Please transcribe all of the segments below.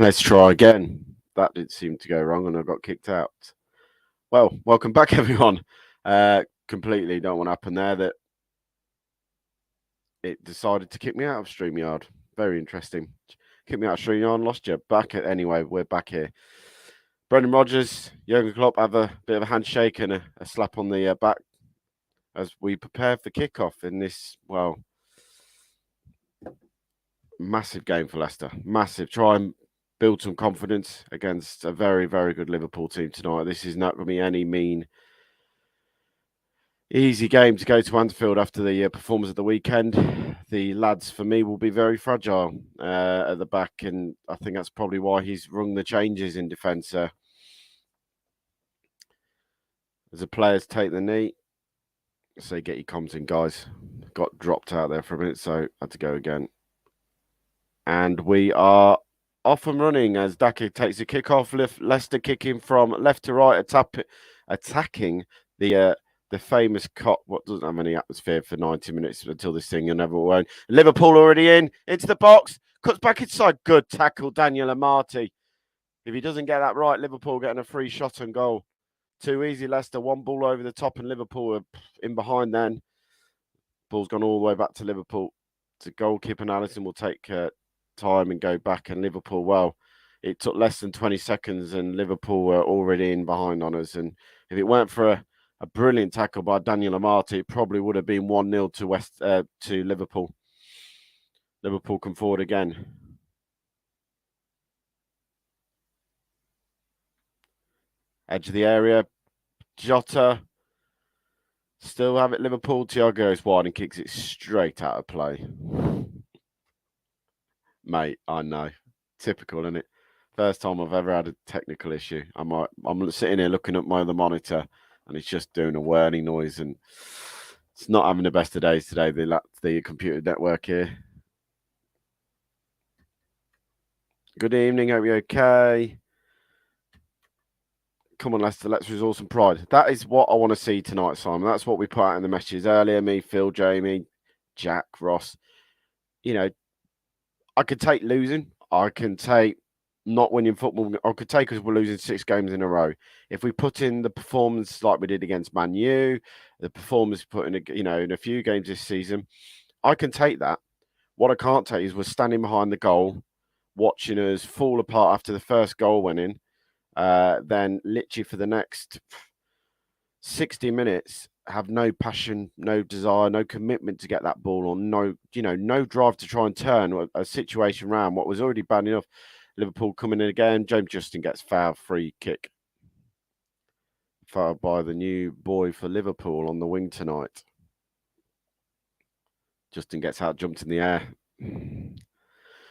Let's try again. That didn't seem to go wrong and I got kicked out. Well, welcome back, everyone. Completely don't want to happen there that it decided to kick me out of StreamYard. Very interesting. Kick me out of StreamYard and lost you. Anyway, we're back here. Brendan Rodgers, Jurgen Klopp have a bit of a handshake and a slap on the back as we prepare for kickoff in this, massive game for Leicester. Massive. Try and build some confidence against a very, very good Liverpool team tonight. This is not going to be any easy game to go to Anfield after the performance of the weekend. The lads, for me, will be very fragile at the back, and I think that's probably why he's rung the changes in defence. As the players take the knee, so get your comms in, guys. Got dropped out there for a minute, so I had to go again. And we are off and running as Daka takes the kick-off. Leicester kicking from left to right, attacking the famous Cop. What doesn't have any atmosphere for 90 minutes until this thing you'll never win. Liverpool already in, into the box, cuts back inside. Good tackle, Daniel Amati. If he doesn't get that right, Liverpool getting a free shot and goal. Too easy, Leicester. One ball over the top and Liverpool are in behind then. Ball's gone all the way back to Liverpool. To goalkeeper Allison will take time and go back, and Liverpool, it took less than 20 seconds and Liverpool were already in behind on us. And if it weren't for a brilliant tackle by Daniel Amati, it probably would have been 1-0 to Liverpool. Liverpool come forward again. Edge of the area. Jota. Still have it, Liverpool. Thiago goes wide and kicks it straight out of play. Mate, I know. Typical, isn't it? First time I've ever had a technical issue. I'm sitting here looking at my other monitor and it's just doing a whirring noise and it's not having the best of days today, the computer network here. Good evening, hope you're okay. Come on, Leicester, let's resource some pride. That is what I want to see tonight, Simon. That's what we put out in the messages earlier. Me, Phil, Jamie, Jack, Ross. You know, I could take losing. I can take not winning football. I could take us we're losing 6 games in a row. If we put in the performance like we did against Man U, the performance put in, in a few games this season, I can take that. What I can't take is we're standing behind the goal, watching us fall apart after the first goal went in. Then literally for the next 60 minutes, have no passion, no desire, no commitment to get that ball, or no drive to try and turn a situation around. What was already bad enough. Liverpool coming in again. James Justin gets foul, free kick. Fouled by the new boy for Liverpool on the wing tonight. Justin gets out, jumped in the air.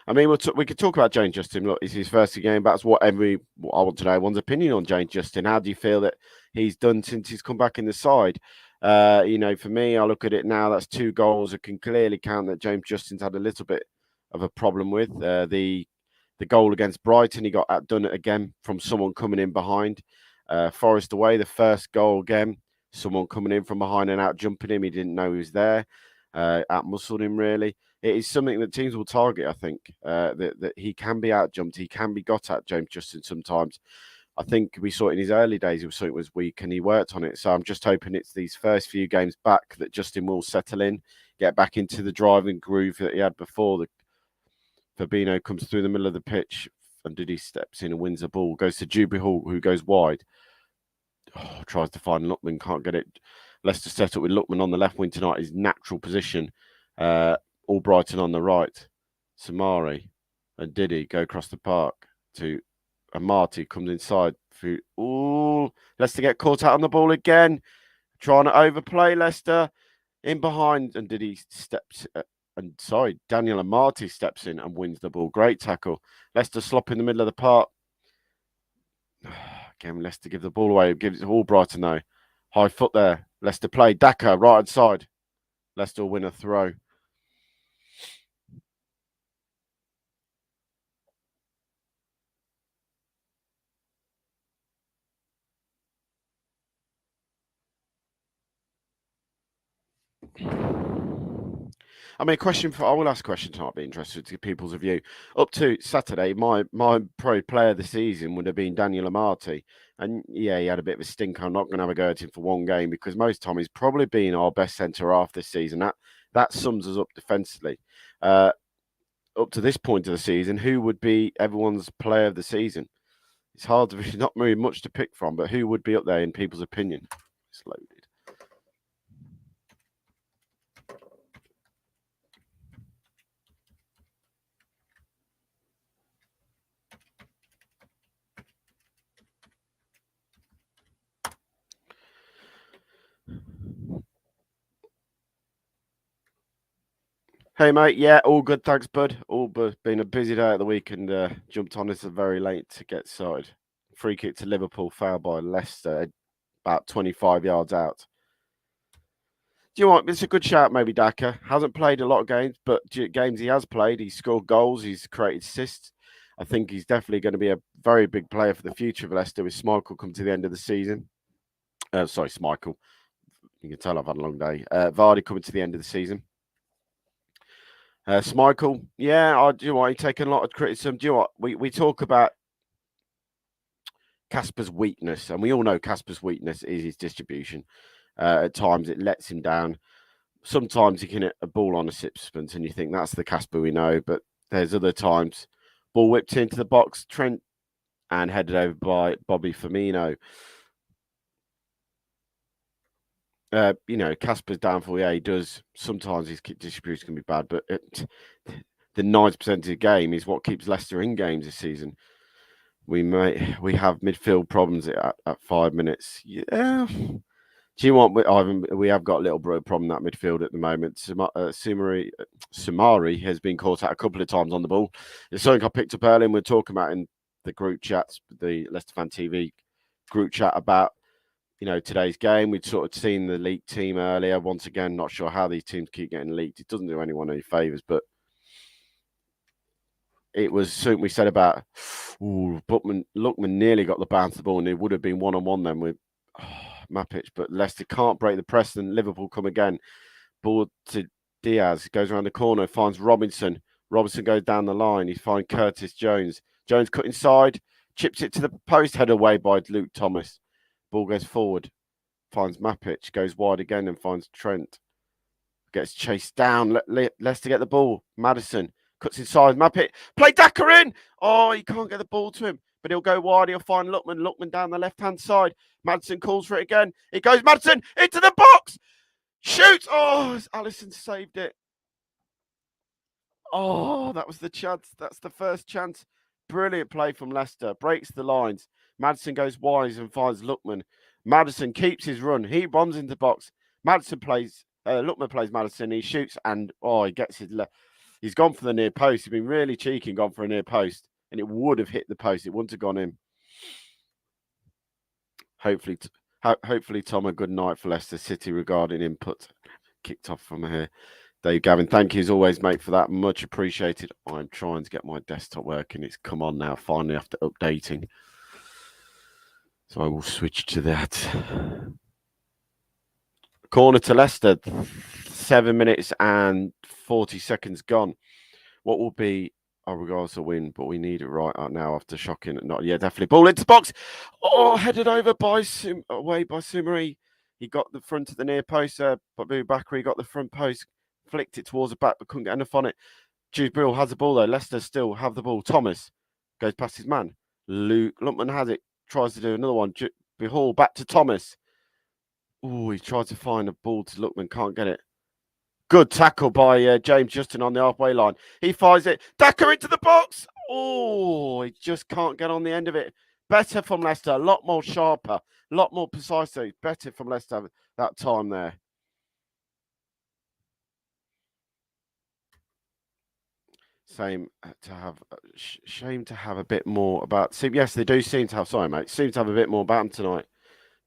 I mean, we could talk about James Justin. Look, it's his first game. That's what I want to know everyone's opinion on James Justin. How do you feel that he's done since he's come back in the side? For me, I look at it now. That's 2 goals. I can clearly count that James Justin's had a little bit of a problem with the goal against Brighton. He got outdone again from someone coming in behind. Forest away, the first goal again. Someone coming in from behind and out jumping him. He didn't know he was there. Out-muscled him, really. It is something that teams will target, I think, that he can be out-jumped. He can be got at, James Justin, sometimes. I think we saw it in his early days. It was weak and he worked on it. So I'm just hoping it's these first few games back that Justin will settle in, get back into the driving groove that he had before. Fabinho comes through the middle of the pitch and Didi steps in and wins the ball. Goes to Juby Hall, who goes wide. Tries to find Lookman, can't get it. Leicester set up with Lookman on the left wing tonight, his natural position. Albrighton on the right. Samari and Didi go across the park to Amati, comes inside. Leicester get caught out on the ball again. Trying to overplay Leicester. In behind, and Didi steps... Daniel Amati steps in and wins the ball. Great tackle. Leicester slop in the middle of the park. Again, Leicester give the ball away. Gives it to Albrighton, though. High foot there. Leicester play. Daka, right hand side. Leicester will win a throw. I mean, I will ask a question tonight. I'd be interested to get people's view. Up to Saturday, my pro player of the season would have been Daniel Amati. And yeah, he had a bit of a stink. I'm not going to have a go at him for one game because most time he's probably been our best centre half this season. That sums us up defensively. Up to this point of the season, who would be everyone's player of the season? It's hard to not really much to pick from, but who would be up there in people's opinion? It's loaded. Hey mate, yeah, all good, thanks, bud. All been a busy day at the week and jumped on this very late to get started. Free kick to Liverpool, foul by Leicester, about 25 yards out. Do you know what? It's a good shout, maybe Daka. Hasn't played a lot of games, but games he has played, he's scored goals, he's created assists. I think he's definitely going to be a very big player for the future of Leicester with Schmeichel come to the end of the season. Sorry, Schmeichel. You can tell I've had a long day. Vardy coming to the end of the season. Schmeichel, yeah, do you know what? He's taken a lot of criticism. Do you know what? We talk about Casper's weakness, and we all know Casper's weakness is his distribution. At times, it lets him down. Sometimes he can hit a ball on a sixpence, and you think that's the Casper we know. But there's other times, ball whipped into the box, Trent, and headed over by Bobby Firmino. Casper's downfall, yeah, he does. Sometimes his distribution can be bad, but the 90% of the game is what keeps Leicester in games this season. We have midfield problems at 5 minutes. Yeah. Do you want? We have got a little problem in that midfield at the moment. Sumari has been caught out a couple of times on the ball. It's something I picked up earlier and we're talking about in the group chats, the Leicester Fan TV group chat about today's game. We'd sort of seen the leaked team earlier. Once again, not sure how these teams keep getting leaked. It doesn't do anyone any favours, but it was something we said about Lookman nearly got the bounce of the ball and it would have been one-on-one then with Mapic, but Leicester can't break the press and Liverpool come again. Ball to Diaz, goes around the corner, finds Robinson. Robinson goes down the line. He finds Curtis Jones. Jones cut inside, chips it to the post, head away by Luke Thomas. Ball goes forward, finds Mapic, goes wide again and finds Trent. Gets chased down. Leicester get the ball. Maddison cuts inside. Mapic, play Daka in. Oh, he can't get the ball to him, but he'll go wide. He'll find Lookman. Lookman down the left-hand side. Maddison calls for it again. It goes Maddison into the box. Shoots. Oh, Alisson saved it. Oh, that was the chance. That's the first chance. Brilliant play from Leicester. Breaks the lines. Maddison goes wide and finds Lookman. Maddison keeps his run. He bombs into the box. Maddison plays. Lookman plays Maddison. He shoots and he gets his left. He's gone for the near post. He's been really cheeky and gone for a near post, and it would have hit the post. It wouldn't have gone in. Hopefully, Tom, a good night for Leicester City regarding input. Kicked off from here. Dave Gavin, thank you as always, mate, for that. Much appreciated. I'm trying to get my desktop working. It's come on now, finally, after updating. So I will switch to that. Corner to Leicester, 7 minutes and 40 seconds gone. What will be our regards to win, but we need it right now after shocking. Not yet, definitely. Ball into the box. Oh, headed over away by Sumari. He got the front of the near post there, but Bakary got the front post, flicked it towards the back, but couldn't get enough on it. Jude Brill has the ball though. Leicester still have the ball. Thomas goes past his man. Lumpman has it, tries to do another one. Hall back to Thomas. Oh, he tried to find a ball to Lookman, can't get it. Good tackle by James Justin on the halfway line. He fires it. Daka into the box. Oh, he just can't get on the end of it. Better from Leicester. A lot more sharper. A lot more precise. Better from Leicester that time there. Shame to have a bit more about. Yes, they do seem to have. Sorry, mate. Seem to have a bit more about them tonight.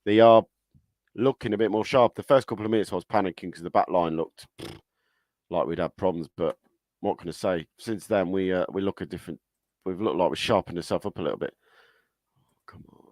They are looking a bit more sharp. The first couple of minutes, I was panicking because the back line looked like we'd had problems. But what can I say? Since then, we look at different. We've looked like we've sharpened ourselves up a little bit. Come on.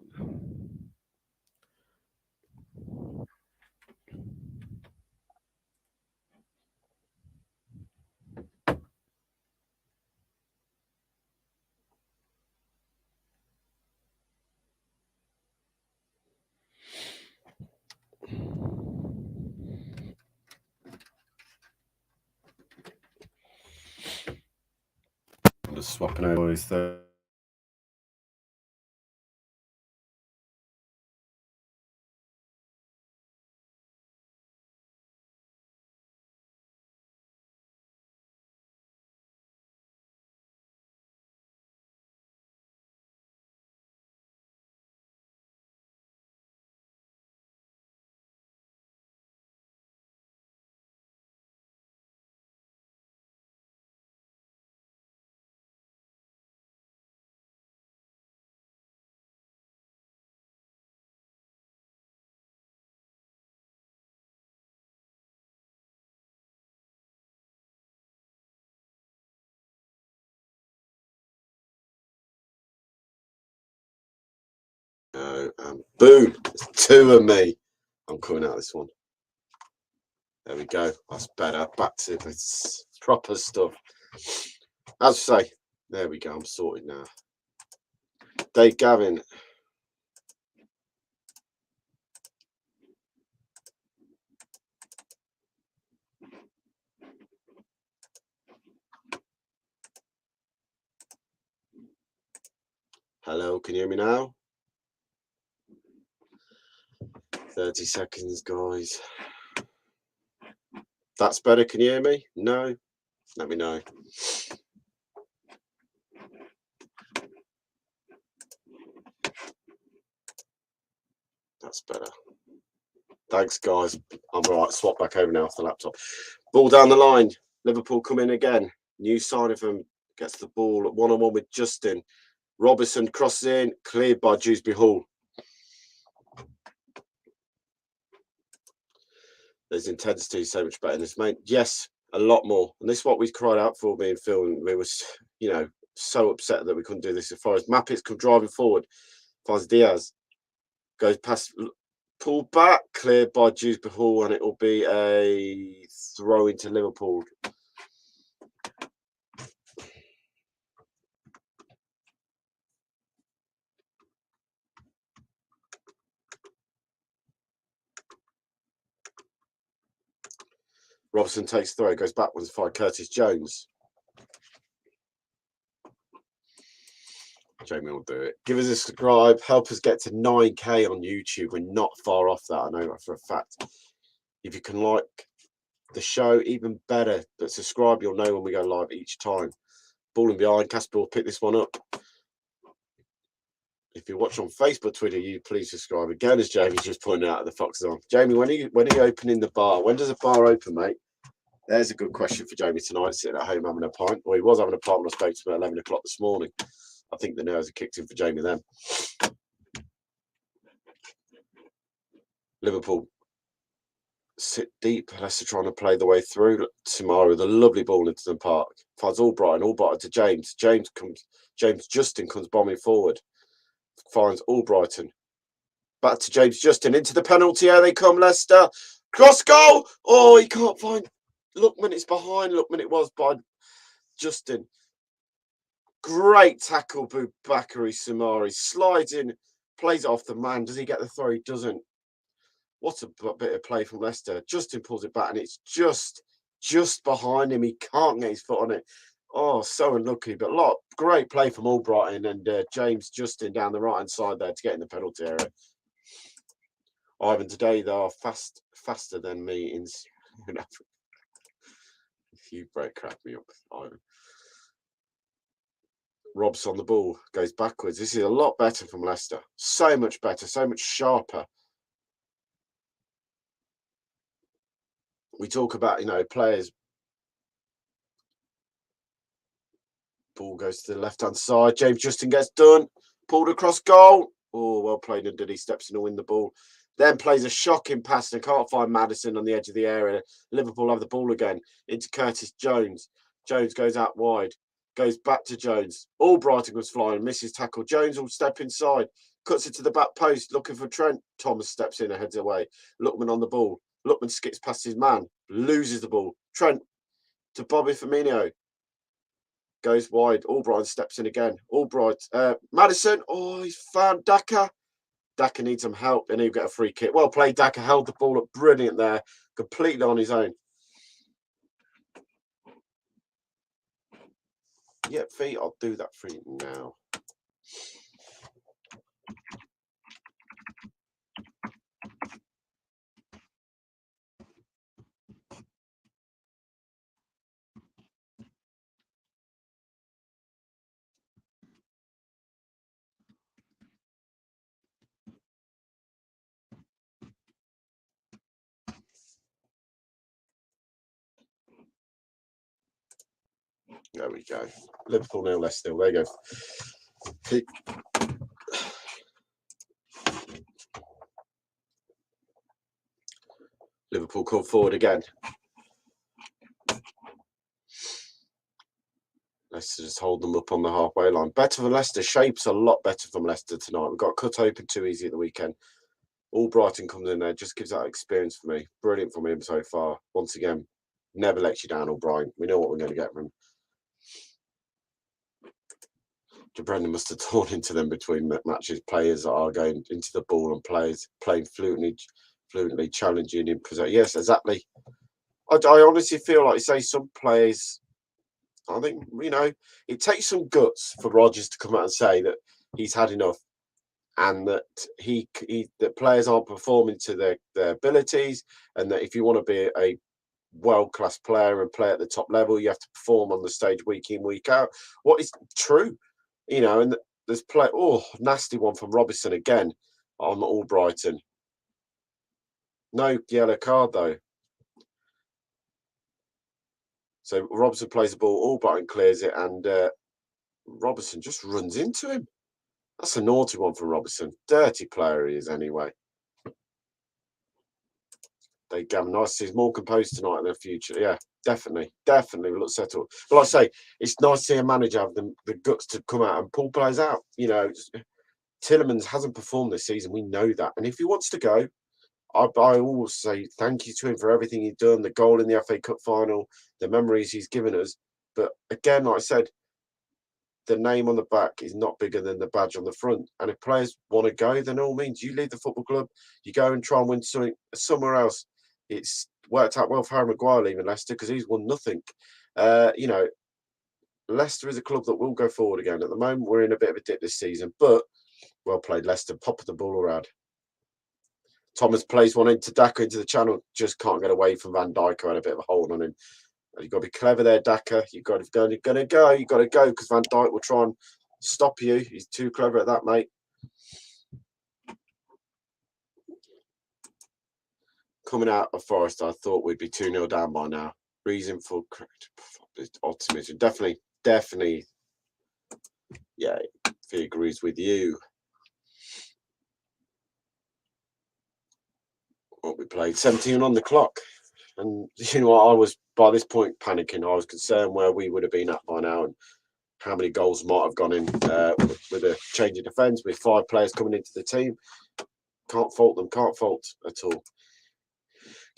swapping over his third. And boom, it's 2 of me. I'm coming out of this one. There we go. That's better. Back to this proper stuff. As I say, there we go. I'm sorted now. Dave Gavin. Hello, can you hear me now? 30 seconds, guys. That's better. Can you hear me? No? Let me know. That's better. Thanks, guys. I'm all right. Swap back over now off the laptop. Ball down the line. Liverpool come in again. New sign of him. Gets the ball at one-on-one with Justin. Robertson crosses in. Cleared by Dewsbury Hall. There's intensity so much better in this, mate. Yes, a lot more. And this is what we cried out for, me and Phil. And we were, so upset that we couldn't do this as far as Mappit's come driving forward. Finds Diaz. Goes past, pulled back, cleared by Dewsbury Hall, and it will be a throw into Liverpool. Robson takes the throw, goes backwards by Curtis Jones. Jamie will do it. Give us a subscribe. Help us get to 9K on YouTube. We're not far off that. I know that for a fact. If you can like the show, even better. But subscribe, you'll know when we go live each time. Ball in behind. Casper will pick this one up. If you watch on Facebook, Twitter, you please subscribe. Again, as Jamie's just pointing out, the Fox is on. Jamie, when are you opening the bar? When does a bar open, mate? There's a good question for Jamie tonight, sitting at home having a pint. Well, he was having a pint when I spoke to him at 11 o'clock this morning. I think the nerves have kicked in for Jamie then. Liverpool sit deep. Leicester trying to play the way through. Tomorrow, the lovely ball into the park. Finds Albrighton to James. James Justin comes bombing forward. Finds Albrighton. Back to James Justin into the penalty area. They come, Leicester. Cross goal. Oh, he can't find Lookman. It's behind Lookman. It was by Justin. Great tackle, Bakary Samari. Slides in, plays it off the man. Does he get the throw? He doesn't. What a bit of play from Leicester. Justin pulls it back, and it's just behind him. He can't get his foot on it. Oh, so unlucky. But great play from Albrighton and James Justin down the right-hand side there to get in the penalty area. Ivan, today they are faster than me in Africa. You crack me up, Ivan. Rob's on the ball, goes backwards. This is a lot better from Leicester. So much better, so much sharper. We talk about, players. Ball goes to the left-hand side. James Justin gets done. Pulled across goal. Oh, well played. And he steps in to win the ball. Then plays a shocking pass and can't find Maddison on the edge of the area. Liverpool have the ball again into Curtis Jones. Jones goes out wide. Goes back to Jones. Albrighton was flying. Misses tackle. Jones will step inside. Cuts it to the back post. Looking for Trent. Thomas steps in and heads away. Lookman on the ball. Lookman skips past his man. Loses the ball. Trent to Bobby Firmino. Goes wide. Albrighton steps in again. Maddison. Oh, he's found Daka. Daka needs some help and he'll get a free kick. Well played, Daka. Held the ball up brilliant there. Completely on his own. Yep, feet. I'll do that for you now. There we go. Liverpool 0, Leicester 0. There you go. Liverpool come forward again. Leicester just hold them up on the halfway line. Better for Leicester. Shape's a lot better from Leicester tonight. We got cut open too easy at the weekend. Albrighton comes in there, just gives that experience for me. Brilliant from him so far. Once again, never lets you down, Albrighton. We know what we're going to get from him. Brendan must have torn into them between matches. Players that are going into the ball and players playing fluently challenging him. Yes, exactly. I honestly feel like, say, some players, I think, it takes some guts for Rodgers to come out and say that he's had enough and that that players aren't performing to their abilities, and that if you want to be a world-class player and play at the top level, you have to perform on the stage week in, week out. What is true, and there's nasty one from Robertson again on Albrighton. No yellow card though. So Robertson plays the ball, Albrighton clears it, and Robertson just runs into him. That's a naughty one for Robertson. Dirty player he is anyway. They Gavin, nice to see he's more composed tonight in the future. Yeah, definitely. We look settled. But like I say, it's nice to see a manager have the guts to come out and pull players out. Tielemans hasn't performed this season. We know that. And if he wants to go, I always say thank you to him for everything he's done, the goal in the FA Cup final, the memories he's given us. But again, like I said, the name on the back is not bigger than the badge on the front. And if players want to go, then all means you leave the football club, you go and try and win something somewhere else. It's worked out well for Harry Maguire leaving Leicester because he's won nothing. Leicester is a club that will go forward again. At the moment, we're in a bit of a dip this season, but well played, Leicester. Pop the ball around. Thomas plays one into Daka into the channel, just can't get away from Van Dijk, who had a bit of a hold on him. You've got to be clever there, Daka. You've got to go because Van Dijk will try and stop you. He's too clever at that, mate. Coming out of Forest, I thought we'd be 2-0 down by now. Reason for optimism. Definitely. Yeah, if he agrees with you. What we played, 17 on the clock. And I was, by this point, panicking. I was concerned where we would have been at by now and how many goals might have gone in with a change of defence, with 5 players coming into the team. Can't fault at all.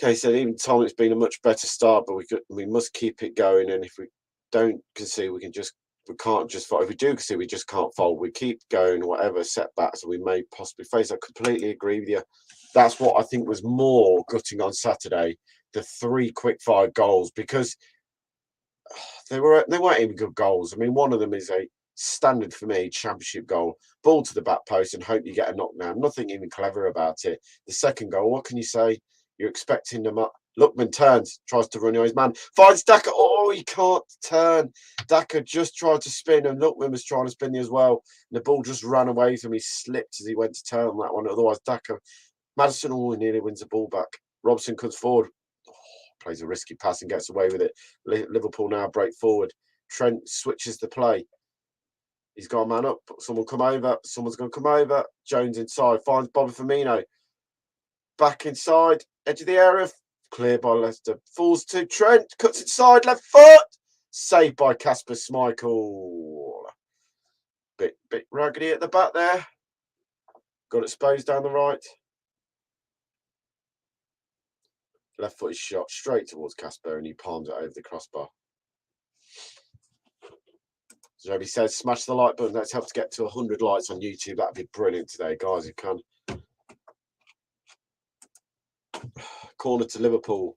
Okay, so even Tom, it's been a much better start, but we must keep it going. And if we don't concede, we can't just fold. If we do concede, we just can't fold. We keep going, whatever setbacks we may possibly face. I completely agree with you. That's what I think was more gutting on Saturday, the 3 quick-fire goals, because they weren't even good goals. I mean, one of them is a standard for me championship goal, ball to the back post and hope you get a knockdown. Nothing even clever about it. The second goal, what can you say? You're expecting them up. Lookman turns, tries to run his man, finds Daka. Oh, he can't turn. Daka just tried to spin, and Lookman was trying to spin as well. And the ball just ran away from him. He slipped as he went to turn on that one. Otherwise, Daka, Maddison, nearly wins the ball back. Robson comes forward, plays a risky pass and gets away with it. Liverpool now break forward. Trent switches the play. He's got a man up. Someone's going to come over. Jones inside, finds Bobby Firmino. Back inside, edge of the area, clear by Leicester. Falls to Trent, cuts inside, left foot. Saved by Kasper Schmeichel. Bit raggedy at the back there. Got exposed down the right. Left foot is shot straight towards Kasper and he palms it over the crossbar. Zobi says, smash the like button. Let's help to get to 100 likes on YouTube. That'd be brilliant today, guys. You can. Corner to Liverpool.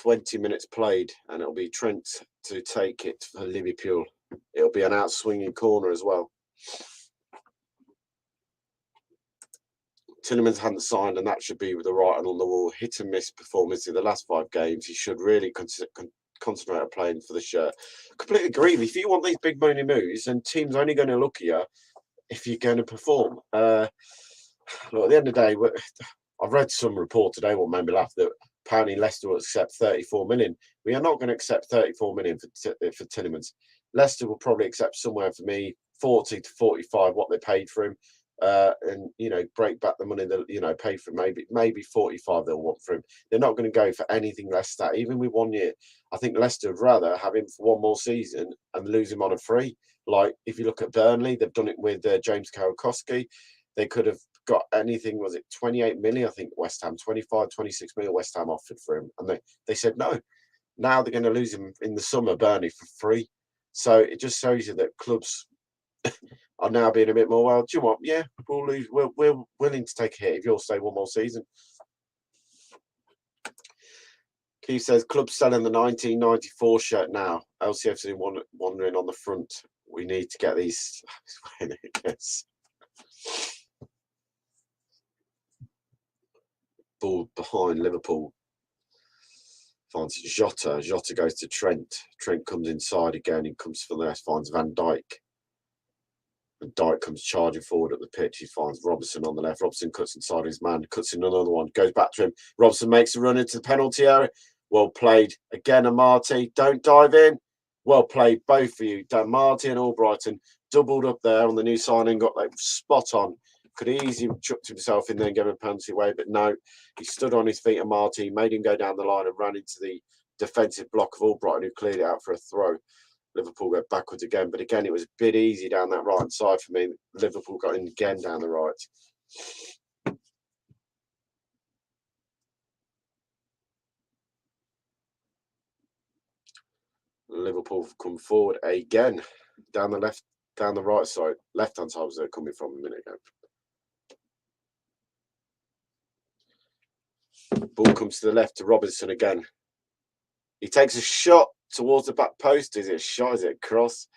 20 minutes played, and it'll be Trent to take it for Liverpool. It'll be an out-swinging corner as well. Tielemans hadn't signed, and that should be with the writing on the wall. Hit and miss performance in the last 5 games. He should really concentrate on playing for the shirt. Completely agree. If you want these big money moves, and teams only going to look at you if you're going to perform. Look, at the end of the day, I've read some report today, what made me laugh, that apparently Leicester will accept 34 million. We are not going to accept 34 million for Tielemans. Leicester will probably accept somewhere for me 40 to 45 what they paid for him. And break back the money that pay for him. Maybe 45 they'll want for him. They're not going to go for anything less than that, even with 1 year. I think Leicester would rather have him for 1 more season and lose him on a free. Like if you look at Burnley, they've done it with James Kowalkowski. They could have got anything. Was it 28 million? I think West Ham 25, 26 million. West Ham offered for him, and they said no. Now they're going to lose him in the summer, Burnley, for free. So it just shows you that clubs are now being a bit more, well, do you know what? Yeah, we'll lose. We're willing to take a hit if you'll stay 1 more season. Keith says, club's selling the 1994 shirt now. LCFC wandering on the front. We need to get these. Ball behind Liverpool. Finds Jota. Jota goes to Trent. Trent comes inside again. He comes from there. Finds Van Dijk. And Dijk comes charging forward at the pitch. He finds Robertson on the left. Robertson cuts inside his man, cuts in another one, goes back to him. Robertson makes a run into the penalty area. Well played. Again, Amati. Don't dive in. Well played, both of you. Amati and Albrighton doubled up there on the new signing, got like spot on. Could easily have chucked himself in there and give him a penalty away, but no. He stood on his feet, Amati, made him go down the line and ran into the defensive block of Albrighton, who cleared it out for a throw. Liverpool go backwards again, but again, it was a bit easy down that right side for me. Liverpool got in again down the right. Liverpool come forward again, down the right side. Left-hand side was there coming from a minute ago. Ball comes to the left to Robertson again. He takes a shot towards the back post. Is it a shot? Is it a cross?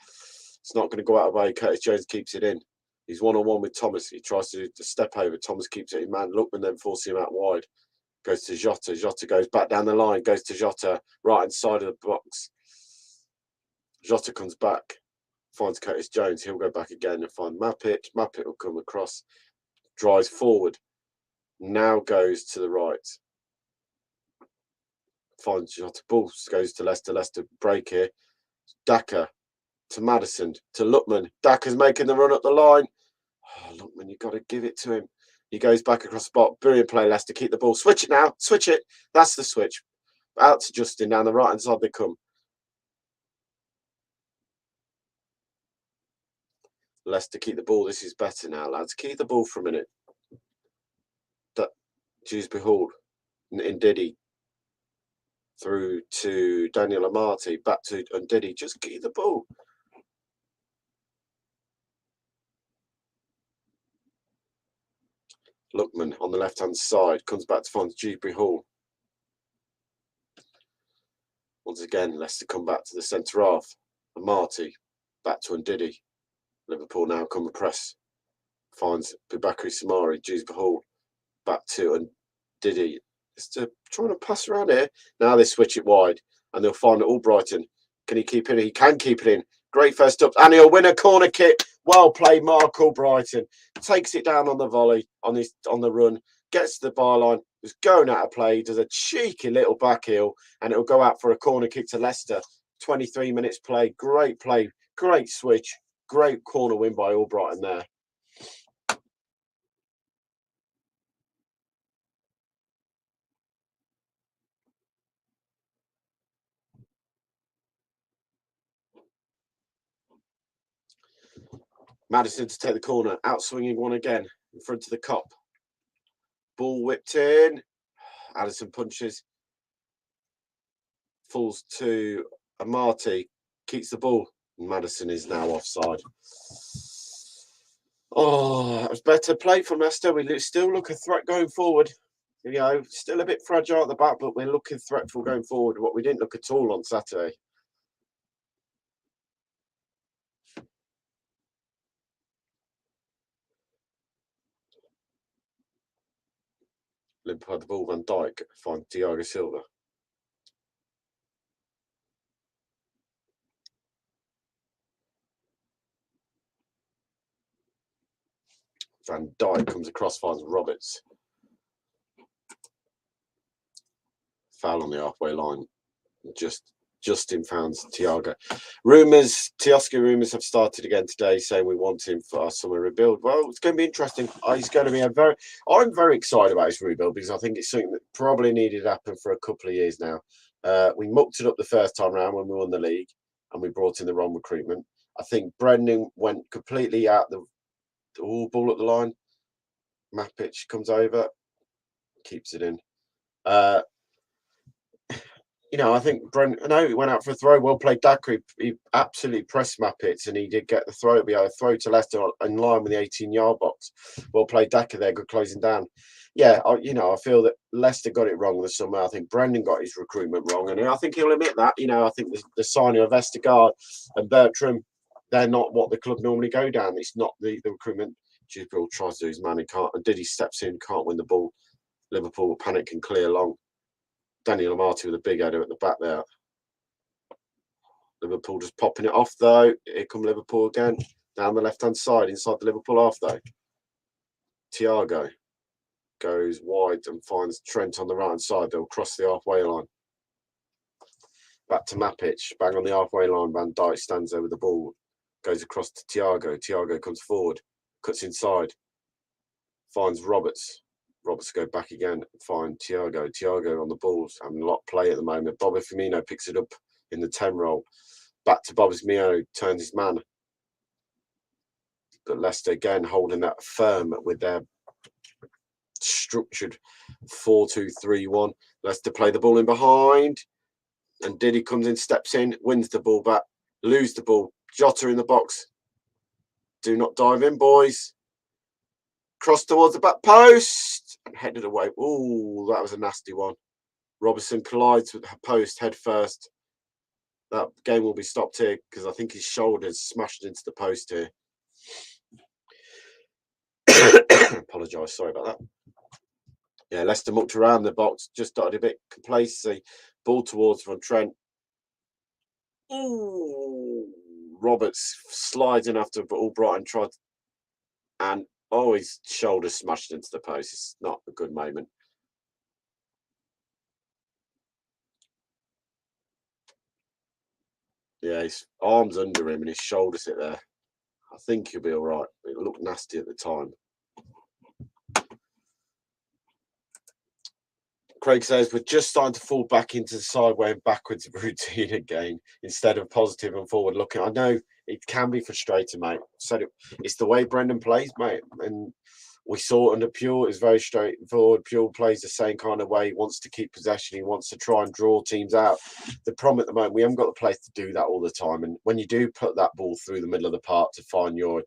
It's not going to go out of the way. Curtis Jones keeps it in. He's one-on-one with Thomas. He tries to step over. Thomas keeps it in man. Lookman then forces him out wide. Goes to Jota. Jota goes back down the line. Goes to Jota. Right inside of the box. Jota comes back. Finds Curtis Jones. He'll go back again and find Mappit. Mappit will come across. Drives forward. Now goes to the right. Finds Jota. Ball goes to Leicester. Leicester break here. Daka to Maddison to Lookman. Daka's making the run up the line. Oh, Lookman, you've got to give it to him. He goes back across the spot. Brilliant play, Leicester. Keep the ball. Switch it now. Switch it. That's the switch. Out to Justin. Down the right hand side they come. Leicester keep the ball. This is better now, lads. Keep the ball for a minute. Dewsbury Hall. Ndidi. Through to Daniel Amati. Back to Ndidi. Just keep the ball. Lookman on the left-hand side. Comes back to find Dewsbury Hall. Once again, Leicester come back to the centre half. Amati. Back to Ndidi. Liverpool now come and press. Finds Bubakari Samari. Dewsbury Hall. Back to Ndidi. Just trying to pass around here. Now they switch it wide. And they'll find Albrighton. Can he keep it in? He can keep it in. Great first up. And he'll win a corner kick. Well played, Mark Albrighton. Takes it down on the volley, on the run. Gets to the byline. Was going out of play. Does a cheeky little back heel. And it'll go out for a corner kick to Leicester. 23 minutes play. Great play. Great switch. Great corner win by Albrighton there. Maddison to take the corner, out swinging one again in front of the Kop. Ball whipped in. Addison punches. Falls to Amati. Keeps the ball. Maddison is now offside. Oh, that was better play from Leicester. We still look a threat going forward. still a bit fragile at the back, but we're looking threatful going forward. What we didn't look at all on Saturday. Liverpool had the ball. Van Dijk finds Thiago Silva. Van Dijk comes across, finds Roberts. Foul on the halfway line. Justin founds Thiago. Tioski rumours have started again today, saying we want him for our summer rebuild. Well, it's going to be interesting. He's going to be I'm very excited about his rebuild because I think it's something that probably needed to happen for a couple of years now. We mucked it up the first time round when we won the league, and we brought in the wrong recruitment. I think Brendan went completely out the ball at the line. Mapic comes over, keeps it in. I think he went out for a throw. Well played, Daka. He absolutely pressed Mapic, and he did get the throw. It'll be a throw to Leicester in line with the 18-yard box. Well played, Daka there. Good closing down. Yeah, I feel that Leicester got it wrong this summer. I think Brendan got his recruitment wrong, and I think he'll admit that. I think the signing of Vestergaard and Bertram, they're not what the club normally go down. It's not the recruitment. Jibril tries to do his man. He can't. And Diddy steps in, can't win the ball. Liverpool panic and clear long. Daniel Amati with a big header at the back there. Liverpool just popping it off though. Here come Liverpool again. Down the left-hand side, inside the Liverpool half though. Thiago goes wide and finds Trent on the right-hand side. They'll cross the halfway line. Back to Mapic. Bang on the halfway line. Van Dijk stands there with the ball. Goes across to Thiago. Thiago comes forward. Cuts inside. Finds Roberts. Roberts go back again and find Thiago. Thiago on the balls, having a lot of play at the moment. Bobby Firmino picks it up in the 10 roll. Back to Bobby Firmino, turns his man. But Leicester again holding that firm with their structured 4-2-3-1. Leicester play the ball in behind. And Diddy comes in, steps in, wins the ball back, lose the ball. Jota in the box. Do not dive in, boys. Cross towards the back post and headed away. Oh, that was a nasty one. Robertson collides with the post head first. That game will be stopped here because I think his shoulder's smashed into the post here. Apologise, sorry about that. Yeah, Leicester mucked around the box, just started a bit complacency. Ball towards Von Trent. Ooh, Roberts slides in after Albrighton tried, and his shoulder smashed into the post. It's not a good moment. Yeah, his arm's under him and his shoulders hit there. I think he'll be all right. It looked nasty at the time. Craig says we're just starting to fall back into the sideway and backwards routine again instead of positive and forward looking. I know it can be frustrating, mate. It's the way Brendan plays, mate. And we saw it under Pure. It's very straightforward. Pure plays the same kind of way. He wants to keep possession. He wants to try and draw teams out. The problem at the moment, we haven't got the players to do that all the time. And when you do put that ball through the middle of the park to find your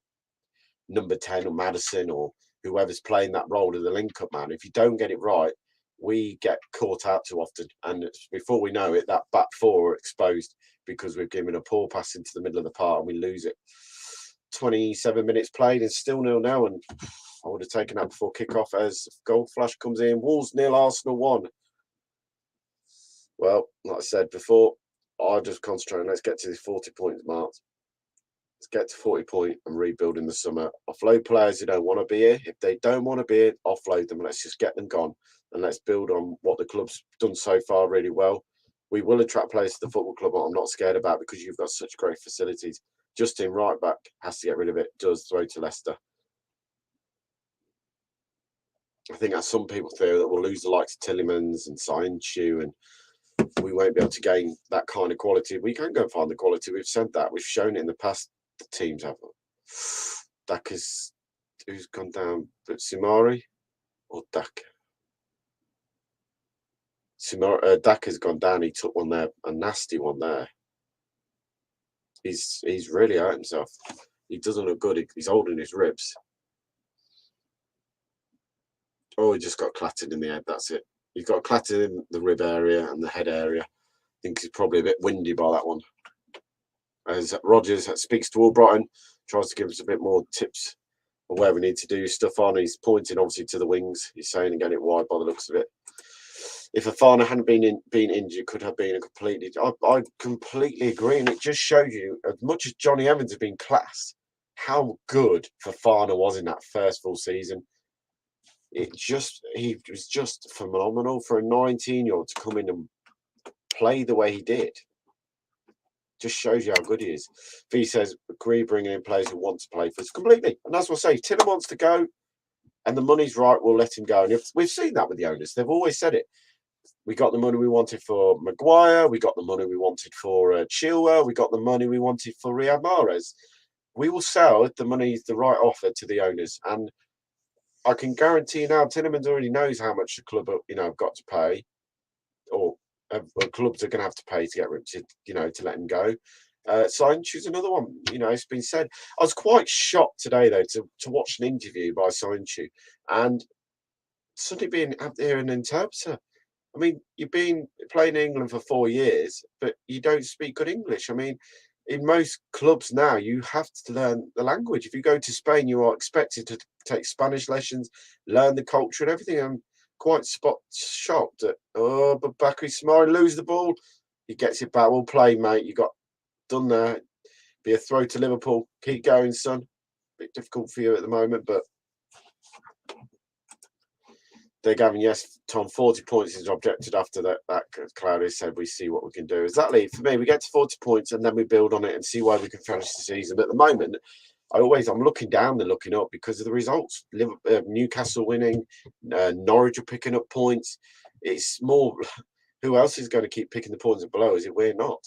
number 10 or Madison or whoever's playing that role of the link-up man, if you don't get it right, we get caught out too often. And before we know it, that back four are exposed because we've given a poor pass into the middle of the park and we lose it. 27 minutes played and still 0-0, and I would have taken that before kick-off as goal flash comes in. Wolves 0, Arsenal 1. Well, like I said before, I'll just concentrate on let's get to these 40 points mark. Let's get to 40 points and rebuild in the summer. Offload players who don't want to be here. If they don't want to be here, offload them. Let's just get them gone. And let's build on what the club's done so far really well. We will attract players to the football club, what I'm not scared about because you've got such great facilities. Justin, right back, has to get rid of it. Does throw to Leicester. I think as some people fear that we'll lose the likes of Tillemans and Sainchu and we won't be able to gain that kind of quality. We can go and find the quality. We've said that. We've shown it in the past. The teams have. Daka's who's gone down, but Simari or Daka? Daka's gone down. He took one there, a nasty one there. He's really hurt himself. He doesn't look good. He's holding his ribs. Oh, he just got clattered in the head. That's it. He got clattered in the rib area and the head area. I think he's probably a bit windy by that one. As Rodgers speaks to Albrighton, tries to give us a bit more tips of where we need to do stuff on. He's pointing obviously to the wings. He's saying and getting it wide by the looks of it. If Fofana hadn't been injured, could have been a completely. I completely agree, and it just shows you as much as Johnny Evans has been classed, how good Fofana was in that first full season. He was just phenomenal for a 19-year-old to come in and play the way he did. Just shows you how good he is. Fee says, agree, bringing in players who want to play for us completely. And that's what I say. Tiller wants to go, and the money's right, we'll let him go. And we've seen that with the owners. They've always said it. We got the money we wanted for Maguire. We got the money we wanted for Chilwell. We got the money we wanted for Riyad Mahrez. We will sell if the money is the right offer to the owners. And I can guarantee now, Tielemans already knows how much the club, have got to pay, or clubs are going to have to pay to get rid, to let him go. Soyuncu's another one. It's been said. I was quite shocked today though to watch an interview by Soyuncu and suddenly being out there an interpreter. I mean, you've been playing in England for 4 years, but you don't speak good English. I mean, in most clubs now, you have to learn the language. If you go to Spain, you are expected to take Spanish lessons, learn the culture and everything. I'm quite shocked at, but Bakary Soumaré lose the ball. He gets it back. We'll play, mate. You got done there. Be a throw to Liverpool. Keep going, son. Bit difficult for you at the moment, but they're Gavin, yes, Tom, 40 points is objected after that Claudio said we see what we can do. Exactly. For me, we get to 40 points and then we build on it and see where we can finish the season. But at the moment, I'm looking down and looking up because of the results. Newcastle winning, Norwich are picking up points. It's more, who else is going to keep picking the points below? Is it we're not?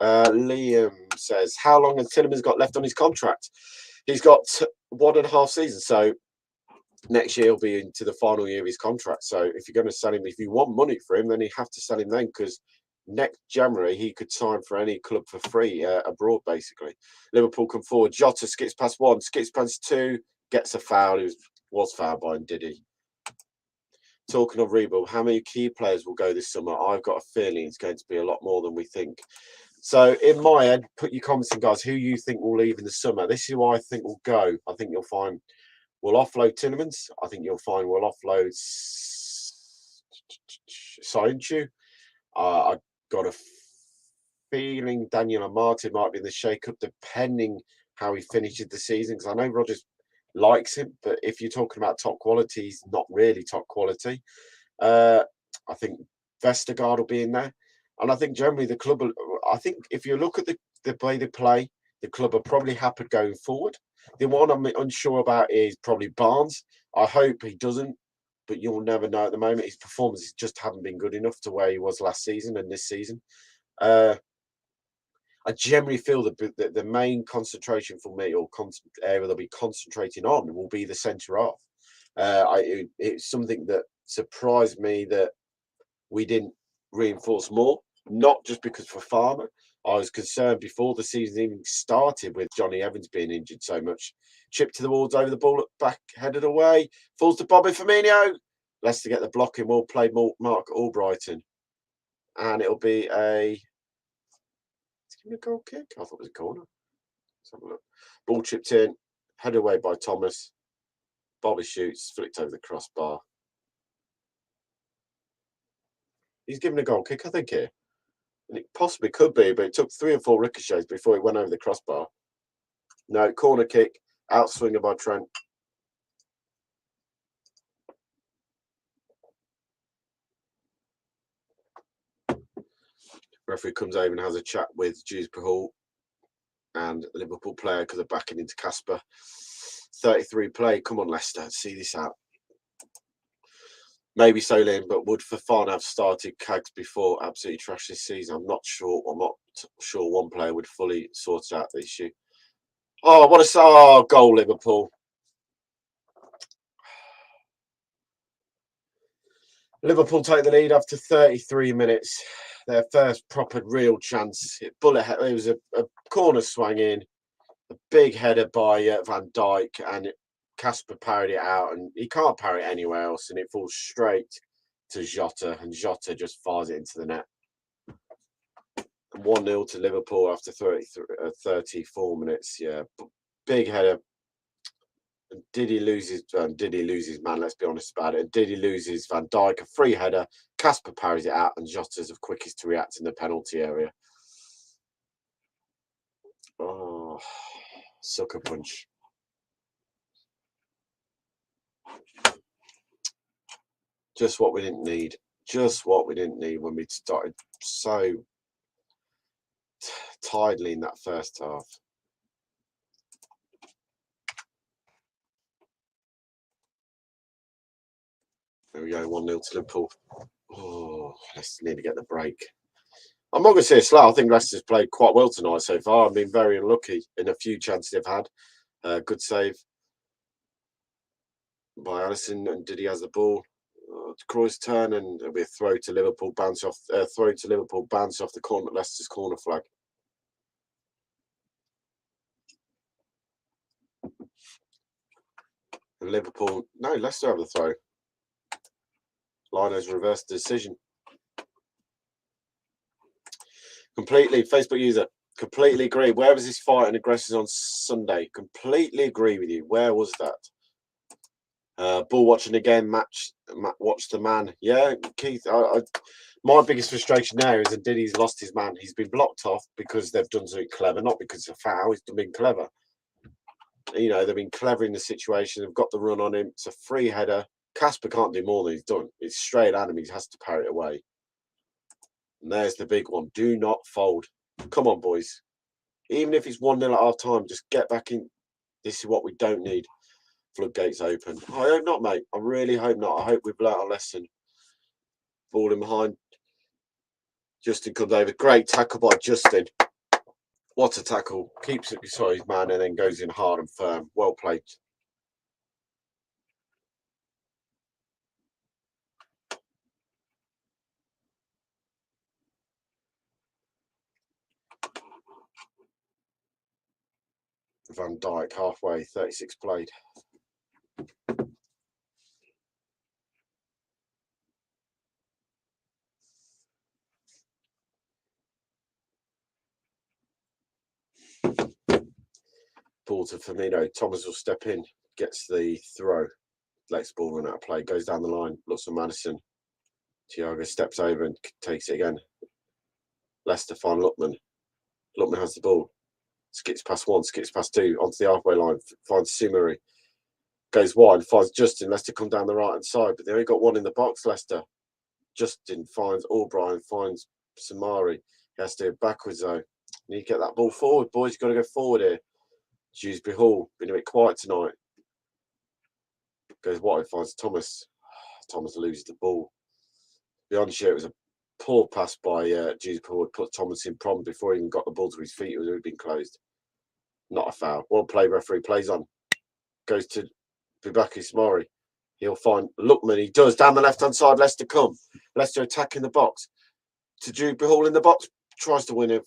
Liam says, how long has Tielemans got left on his contract? He's got 1.5 seasons. So next year he'll be into the final year of his contract. So if you're going to sell him, if you want money for him, then you have to sell him then, because next January he could sign for any club for free abroad, basically. Liverpool come forward. Jota skips past one, skips past two, gets a foul. He was fouled by him, did he? Talking of rebuild, how many key players will go this summer? I've got a feeling it's going to be a lot more than we think. So in my head, put your comments in, guys, who you think will leave in the summer. This is who I think will go. I think you'll find we'll offload Tielemans. I think you'll find we'll offload Soyuncu. I've got a feeling Daniel Martin might be in the shake-up, depending how he finishes the season, because I know Rodgers likes him, but if you're talking about top quality, he's not really top quality. I think Vestergaard will be in there. And I think generally the club, I think if you look at the way they play, the club are probably happy going forward. The one I'm unsure about is probably Barnes. I hope he doesn't, but you'll never know at the moment. His performances just haven't been good enough to where he was last season and this season. I generally feel that the main concentration for me, or area they'll be concentrating on, will be the centre half. It's something that surprised me that we didn't reinforce more, not just because Fofana. I was concerned before the season even started with Johnny Evans being injured so much. Chip to the wards, over the ball, back, headed away, falls to Bobby Firmino. Leicester get the block in, well played, Mark Albrighton. And it'll be a goal kick. I thought it was a corner. Let's have a look. Ball chipped in, headed away by Thomas. Bobby shoots, flicked over the crossbar. He's given a goal kick, I think, here. And it possibly could be, but it took 3 or 4 ricochets before it went over the crossbar. No, corner kick, outswinger by Trent. Referee comes over and has a chat with Dewsbury Hall and Liverpool player because they're backing into Casper. 33 play. Come on, Leicester, see this out. Maybe so, Liam, but would Fofana have started Cags before? Absolutely trash this season. I'm not sure one player would fully sort out the issue. Oh, what a goal, Liverpool. Liverpool take the lead after 33 minutes. Their first proper real chance. It was a corner swung in, a big header by Van Dijk, and Casper parried it out, and he can't parry it anywhere else, and it falls straight to Jota, and Jota just fires it into the net. 1-0 to Liverpool after 34 minutes. Yeah, big header. And did he lose his man? Let's be honest about it. And did he lose his Van Dijk? A free header. Casper parries it out, and Jota's the quickest to react in the penalty area. Oh, sucker punch. Just what we didn't need. Just what we didn't need when we started so tidily in that first half. There we go, 1-0 to Liverpool. Oh, let's need to get the break. I'm not going to say it's slow. I think Leicester's played quite well tonight so far. I've been very unlucky in a few chances they've had. Good save by Alisson, and Diddy has the ball. Kroos turn, and it'll be a throw to Liverpool, bounce off the corner, Leicester's corner flag. And Liverpool, no, Leicester have the throw. Lino's reversed the decision. Completely, Facebook user, completely agree. Where was this fight and aggressors on Sunday? Completely agree with you. Where was that? Ball watching again, watch the man. Yeah, Keith, my biggest frustration there is that Diddy's lost his man. He's been blocked off because they've done something clever, not because it's a foul. He's been clever. You know, they've been clever in the situation. They've got the run on him. It's a free header. Casper can't do more than he's done. It's straight at him. He has to parry it away. And there's the big one. Do not fold. Come on, boys. Even if it's 1-0 at half time, just get back in. This is what we don't need. Floodgates open. I hope not, mate. I really hope not. I hope we've learnt our lesson. Ball in behind. Justin comes over. Great tackle by Justin. What a tackle. Keeps it beside his man and then goes in hard and firm. Well played. Van Dijk halfway, 36 played. Ball to Firmino. Thomas will step in, gets the throw. Lets ball run out of play, goes down the line, looks for Maddison. Thiago steps over and takes it again. Leicester find Lookman. Lookman has the ball. Skips past one, skips past two, onto the halfway line, finds Simari. Goes wide, finds Justin. Leicester come down the right hand side, but they only got one in the box, Leicester. Justin finds O'Brien, finds Samari. He has to go backwards though. Need to get that ball forward, boys. You've got to go forward here. Dewsbury Hall, been a bit quiet tonight. Goes wide, finds Thomas. Thomas loses the ball. Beyond share, it was a poor pass by Dewsbury Hall. Put Thomas in problem before he even got the ball to his feet. It was already been closed. Not a foul. Well played, referee. Plays on. Goes to Bubaki Samari. He'll find Lookman. He does. Down the left-hand side, Leicester come. Leicester attacking the box. To Dewsbury Hall in the box. Tries to win a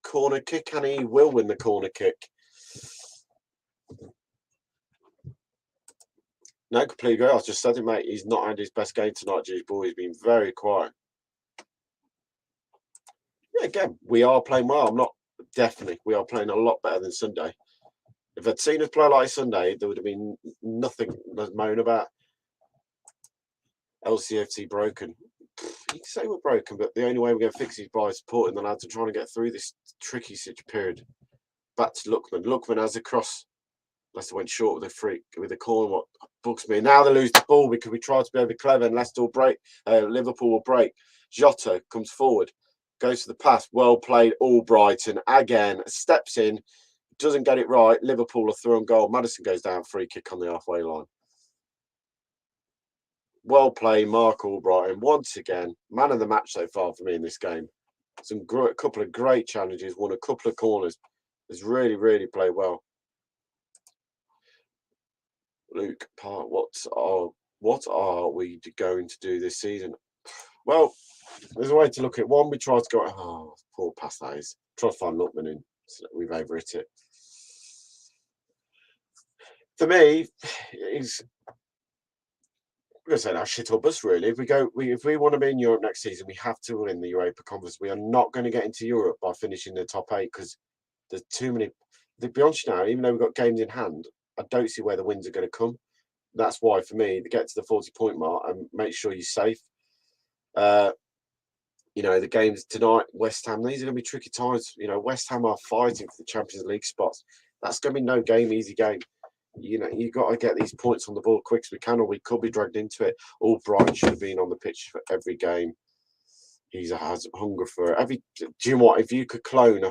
corner kick, and he will win the corner kick. No, completely agree. I was just saying, mate, he's not had his best game tonight, Dewsbury. He's been very quiet. Yeah, again, we are playing well. We are playing a lot better than Sunday. If I'd seen us play like Sunday, there would have been nothing to moan about. LCFC broken. You can say we're broken, but the only way we're going to fix it is by supporting the lads and trying to get through this tricky period. Back to Lookman. Lookman has a cross. Leicester went short with the corner. What bugs me. Now they lose the ball because we tried to be over clever and Leicester will break. Liverpool will break. Jota comes forward. Goes to the pass. Well played. Albrighton again. Steps in. Doesn't get it right. Liverpool are through on goal. Maddison goes down. Free kick on the halfway line. Well played, Mark Albrighton. Once again, man of the match so far for me in this game. A couple of great challenges. Won a couple of corners. Has really, really played well. Luke, what are we going to do this season? Well, there's a way to look at it. One, we tried to go. Oh, poor pass that is. Try to find Lookman in. So we've overhit it. for me, he's I'm going to say that shit or bust, really. If we want to be in Europe next season, we have to win the Europa Conference. We are not going to get into Europe by finishing the top 8 because there's too many. To be honest now, even though we've got games in hand, I don't see where the wins are going to come. That's why, for me, to get to the 40-point mark and make sure you're safe. The games tonight, West Ham, these are going to be tricky times. West Ham are fighting for the Champions League spots. That's going to be no easy game. You got to get these points on the board quick as we can, or we could be dragged into it. Albright should have been on the pitch for every game. He has hunger for every. Do you know what? If you could clone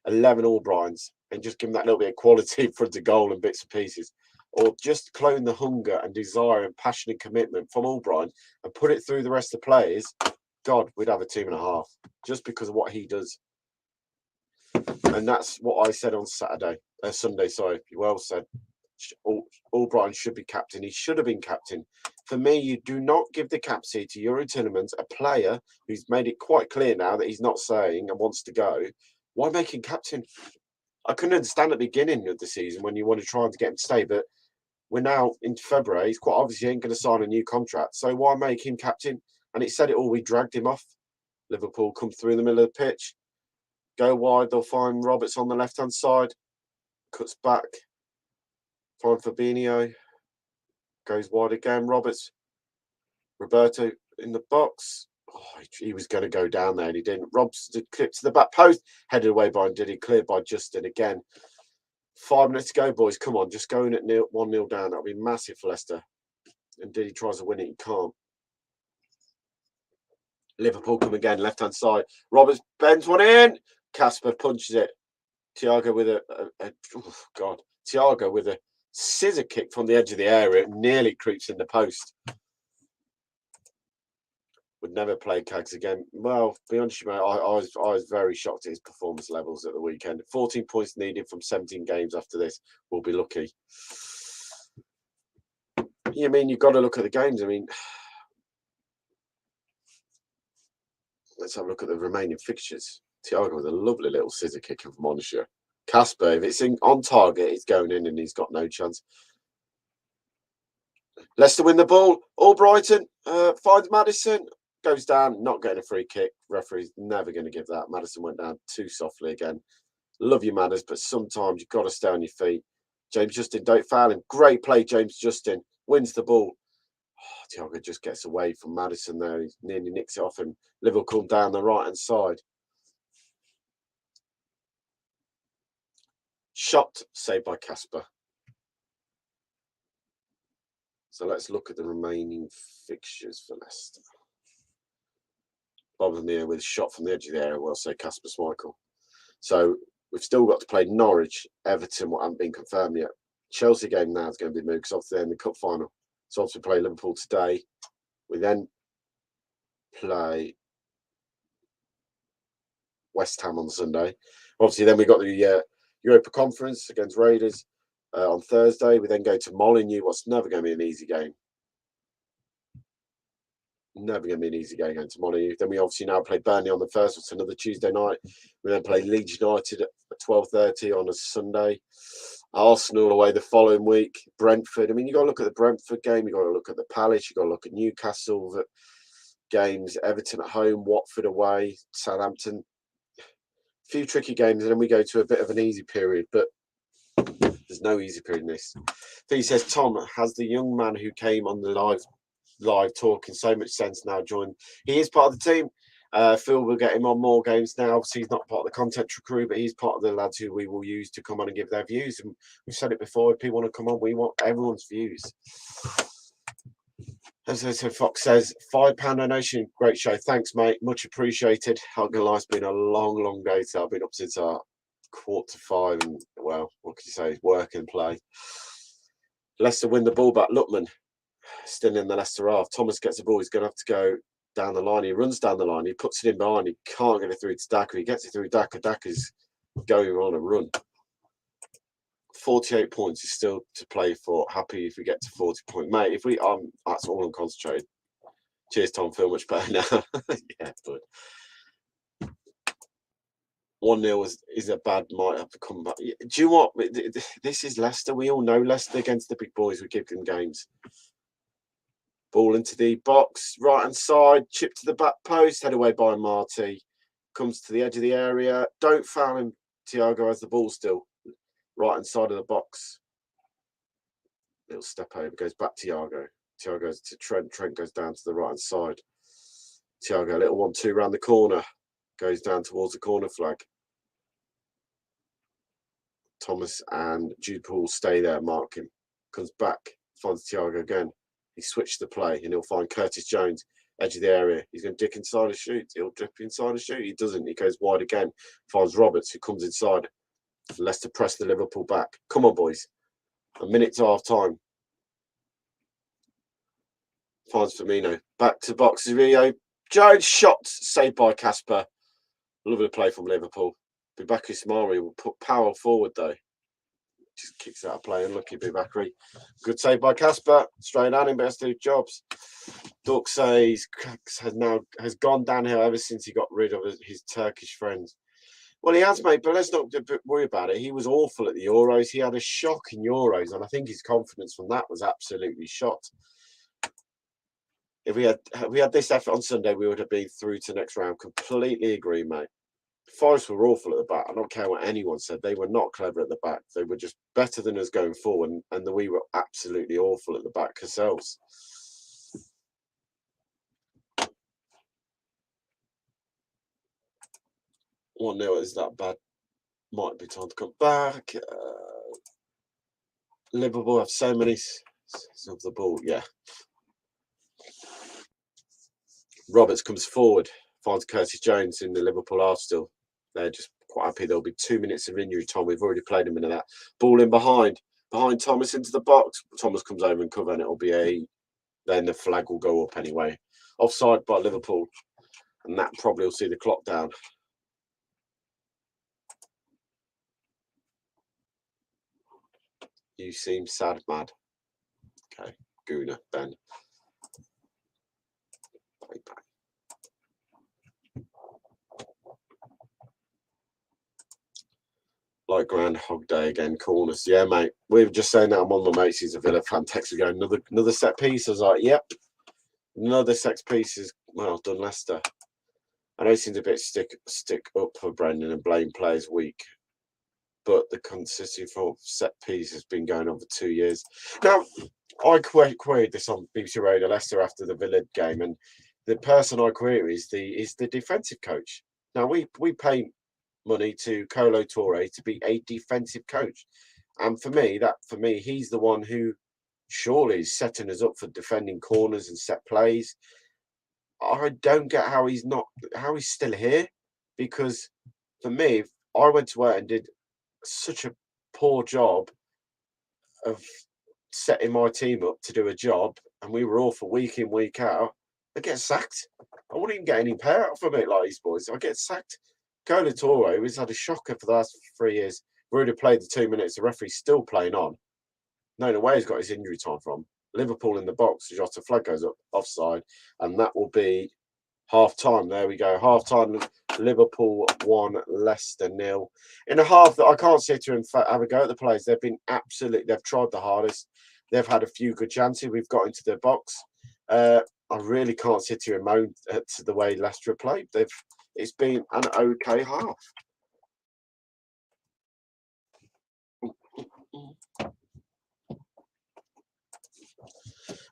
11 Albrights and just give them that little bit of quality in front of goal and bits and pieces, or just clone the hunger and desire and passion and commitment from Albright and put it through the rest of the players, God, we'd have a team and a half just because of what he does. And that's what I said on Sunday. Sorry, well said. Albright should be captain. He should have been captain. For me, you do not give the captaincy to Euro tournaments a player who's made it quite clear now that he's not saying and wants to go. Why make him captain? I couldn't understand at the beginning of the season when you want to try to get him to stay, but we're now into February. He's quite obviously ain't going to sign a new contract. So why make him captain? And it said it all. We dragged him off. Liverpool come through in the middle of the pitch. Go wide, they'll find Roberts on the left-hand side. Cuts back. Find Fabinho. Goes wide again. Roberts. Roberto in the box. Oh, he was going to go down there and he didn't. Robs did clip to the back post. Headed away by Ndidi. Cleared by Justin again. 5 minutes to go, boys. Come on, just go in at 1-0 down. That'll be massive for Leicester. Ndidi tries to win it. He can't. Liverpool come again. Left-hand side. Roberts bends one in. Casper punches it. Thiago with Thiago with a scissor kick from the edge of the area. It nearly creeps in the post. Would never play Cags again. Well, to be honest, mate, I was very shocked at his performance levels at the weekend. 14 points needed from 17 games after this. We'll be lucky. Yeah, I mean, you've got to look at the games. I mean, let's have a look at the remaining fixtures. Thiago with a lovely little scissor kick from Monaco. Casper, if it's on target, it's going in and he's got no chance. Leicester win the ball. Albrighton finds Maddison. Goes down, not getting a free kick. Referee's never going to give that. Maddison went down too softly again. Love you, Madders, but sometimes you've got to stay on your feet. James Justin, don't foul him. Great play, James Justin. Wins the ball. Thiago just gets away from Maddison there. He nearly nicks it off and Liverpool down the right-hand side. Shot saved by Casper. So let's look at the remaining fixtures for Leicester. Bob Lemire with a shot from the edge of the area. We'll say Casper Schmeichel. So we've still got to play Norwich, Everton, what haven't been confirmed yet. Chelsea game now is going to be moved because obviously they're in the cup final. So obviously play Liverpool today. We then play West Ham on Sunday. Obviously then we've got the Europa Conference against Raiders on Thursday. We then go to Molineux, what's never going to be an easy game. Never going to be an easy game going to Molineux. Then we obviously now play Burnley on the first. It's another Tuesday night. We then play Leeds United at 12:30 on a Sunday. Arsenal away the following week. Brentford. I mean, you've got to look at the Brentford game. You've got to look at the Palace. You've got to look at Newcastle games. Everton at home. Watford away. Southampton. A few tricky games. And then we go to a bit of an easy period. But there's no easy period in this. He says, Tom, has the young man who came on the live talking so much sense now joined? He is part of the team. Phil will get him on more games now. Obviously, he's not part of the content crew, but he's part of the lads who we will use to come on and give their views. And we've said it before, if people want to come on, we want everyone's views. So Fox says, £5 donation, great show. Thanks, mate. Much appreciated. Not gonna lie, it's been a long day. So I've been up since 4:45 and, well, what could you say? Work and play. Leicester win the ball back. Lookman still in the Leicester half. Thomas gets the ball. He's going to have to go down the line. He runs down the line. He puts it in behind. He can't get it through to Daka. He gets it through Daka. Daka's going on a run. 48 points is still to play for. Happy if we get to 40 points. Mate, if we that's all I'm concentrated. Cheers, Tom. Feel much better now. Yeah, bud. 1-0 is a bad might have to come back. Do you know what? This is Leicester. We all know Leicester against the big boys. We give them games. Ball into the box, right hand side, chip to the back post, head away by Marty. Comes to the edge of the area. Don't foul him. Thiago has the ball still. Right hand side of the box. Little step over, goes back to Thiago. Thiago goes to Trent. Trent goes down to the right hand side. Thiago, little 1-2 round the corner. Goes down towards the corner flag. Thomas and Jude Paul stay there, mark him. Comes back, finds Thiago again. He switched the play and he'll find Curtis Jones, edge of the area. He's going to dick inside and shoot. He'll dip inside and shoot. He doesn't. He goes wide again. Finds Roberts, who comes inside. Leicester press the Liverpool back. Come on, boys. A minute to half time. Finds Firmino. Back to box. Rio. Jones shot. Saved by Casper. Lovely play from Liverpool. Bubakari Samari will put power forward though. Just kicks out of play. Unlucky Bubakari. Good save by Casper. Straight at him, but has to do jobs. Duck says has gone downhill ever since he got rid of his Turkish friends. Well, he has, mate, but let's not worry about it. He was awful at the Euros. He had a shock in Euros, and I think his confidence from that was absolutely shot. If we had this effort on Sunday, we would have been through to the next round. Completely agree, mate. Forest were awful at the back. I don't care what anyone said. They were not clever at the back. They were just better than us going forward, and we were absolutely awful at the back ourselves. One nil is that bad. Might be time to come back. Liverpool have so many of the ball. Yeah. Roberts comes forward, finds Curtis Jones in the Liverpool half still. They're just quite happy. There'll be 2 minutes of injury time. We've already played a minute of that. Ball in behind Thomas into the box. Thomas comes over and cover, and it'll be then the flag will go up anyway. Offside by Liverpool, and that probably will see the clock down. You seem sad, mad. Okay, Guna, Ben. Bye. Like Groundhog Day again, corners. Yeah, mate. We were just saying that. I'm on my mates. He's a Villa fan. Text me going, another set piece. I was like, yep. Another set piece is well done, Leicester. I know it seems a bit stick up for Brendan and blame players weak, but the consistency for set piece has been going on for 2 years. Now, I queried this on BBC Radio Leicester after the Villa game, and the person I query is the defensive coach. Now, we pay money to Kolo Touré to be a defensive coach, and for me, he's the one who surely is setting us up for defending corners and set plays. I don't get how he's still here, because for me, I went to work and did such a poor job of setting my team up to do a job, and we were awful week in, week out. I get sacked. I wouldn't even get any payout from it like these boys. I get sacked. Kolo Touré, who's had a shocker for the last 3 years, we've already played the 2 minutes. The referee's still playing on. No way he's got his injury time from. Liverpool in the box. Jota flag goes up offside, and that will be half time. There we go. Half time. Liverpool 1, Leicester 0. In a half that I can't sit here and have a go at the players. They've been they've tried the hardest. They've had a few good chances. We've got into their box. I really can't sit here and moan at the way Leicester have played. It's been an okay half.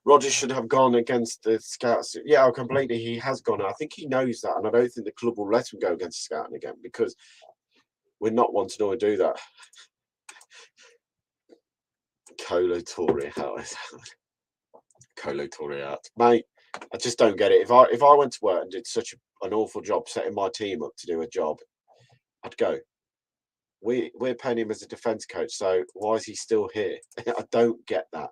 Rodgers should have gone against the scouts. Yeah, completely. He has gone. I think he knows that, and I don't think the club will let him go against scouting again, because we're not wanting to do that. Kolo Touré, how is that? Kolo Touré out, mate. I just don't get it. If I went to work and did such an awful job setting my team up to do a job, I'd go. We're paying him as a defence coach, so why is he still here? I don't get that.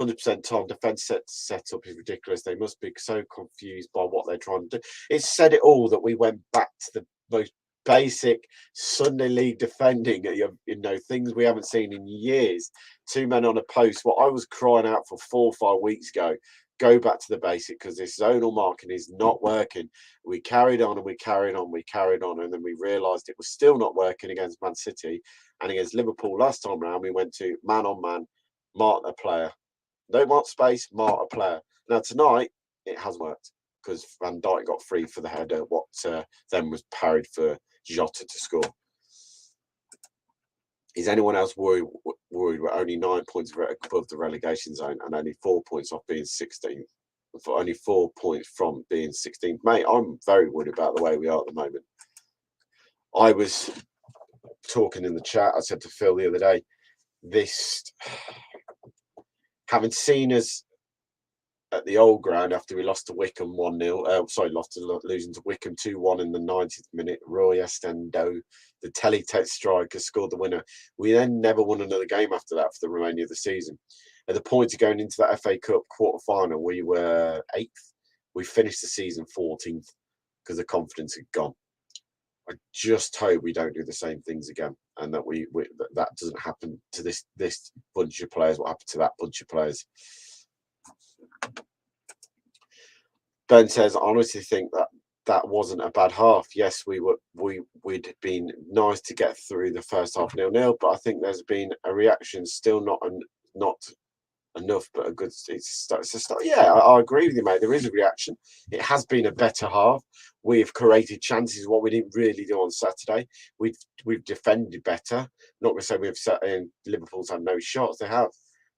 100% Tom, defence setup is ridiculous. They must be so confused by what they're trying to do. It said it all that we went back to the most basic Sunday league defending, things we haven't seen in years. 2 men on a post. What I was crying out for 4 or 5 weeks ago, go back to the basic, because this zonal marking is not working. We carried on and we carried on, and then we realised it was still not working against Man City, and against Liverpool last time round. We went to man on man, mark a player, no mark space, mark a player. Now tonight it has worked because Van Dijk got free for the header, what then was parried for Jota to score. Is anyone else worried we're only 9 points above the relegation zone and only 4 points off being 16th? For only 4 points from being 16th. Mate, I'm very worried about the way we are at the moment. I was talking in the chat, I said to Phil the other day, this, having seen us at the old ground after we lost to Wickham 1-0, losing to Wickham 2-1 in the 90th minute, Roy Estendo, the teletext striker, scored the winner. We then never won another game after that for the remainder of the season. At the point of going into that FA Cup quarter-final, we were 8th. We finished the season 14th because the confidence had gone. I just hope we don't do the same things again, and that that doesn't happen to this bunch of players. What happened to that bunch of players? Ben says, I honestly think that wasn't a bad half. Yes, we'd been nice to get through the first half 0-0, but I think there's been a reaction, still not enough, but a good. It's a start. Yeah, I agree with you, mate. There is a reaction. It has been a better half. We've created chances, what we didn't really do on Saturday. We've defended better. Not going to say we've sat in. Liverpool's had no shots. They have.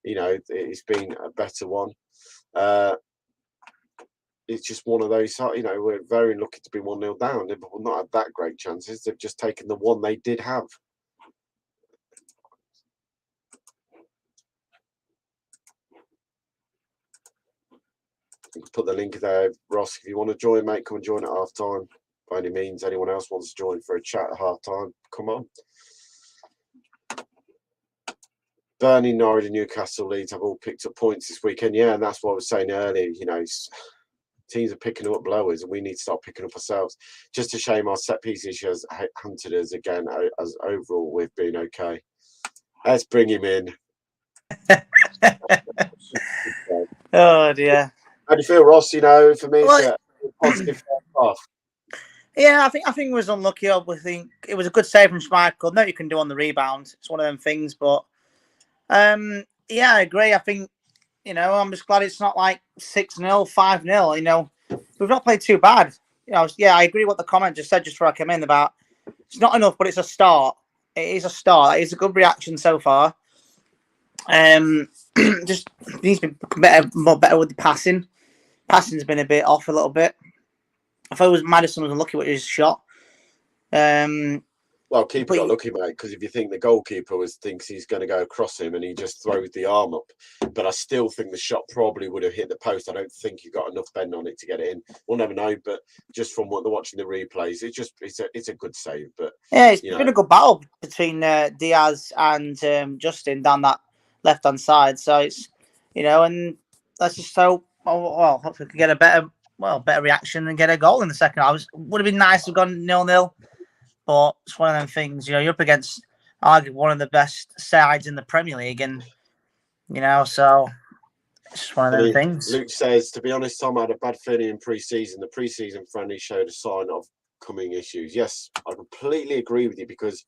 It's been a better one. It's just one of those, we're very lucky to be 1-0 down. Liverpool not had that great chances. They've just taken the one they did have. Put the link there, Ross. If you want to join, mate, come and join at half time. By any means, anyone else wants to join for a chat at half time, come on. Burnley, Norwich, and Newcastle, Leeds have all picked up points this weekend. Yeah, and that's what I was saying earlier. Teams are picking up blowers, and we need to start picking up ourselves. Just a shame our set piece issue has hunted us again. As overall, we've been okay. Let's bring him in. Oh dear. How do you feel, Ross? For me, it's a positive half. Yeah, I think it was unlucky. I think it was a good save from Schmeichel. No, you can do on the rebound. It's one of them things, but yeah, I agree. I think I'm just glad it's not like 6-0, 5-0. We've not played too bad. Yeah, I agree what the comment just said just before I came in about it's not enough, but it's a start. It is a start. It's a good reaction so far. Just needs to be better with the passing. Passing's been a bit off a little bit. I thought it was Maddison was unlucky with his shot. Well, keeper got lucky, mate, because if you think the goalkeeper thinks he's going to go across him and he just throws the arm up, but I still think the shot probably would have hit the post. I don't think he got enough bend on it to get it in. We'll never know, but just from watching the replays, it's a good save. But yeah, it's been a good battle between Diaz and Justin down that left hand side. So it's and let's just hope. Well, hopefully we can get a better reaction and get a goal in the second half. Would have been nice to have gone 0-0. But it's one of them things, you're up against arguably one of the best sides in the Premier League, and so it's just one of them things. Luke says, to be honest, Tom, I had a bad feeling in pre-season. The pre-season friendly showed a sign of coming issues. Yes, I completely agree with you because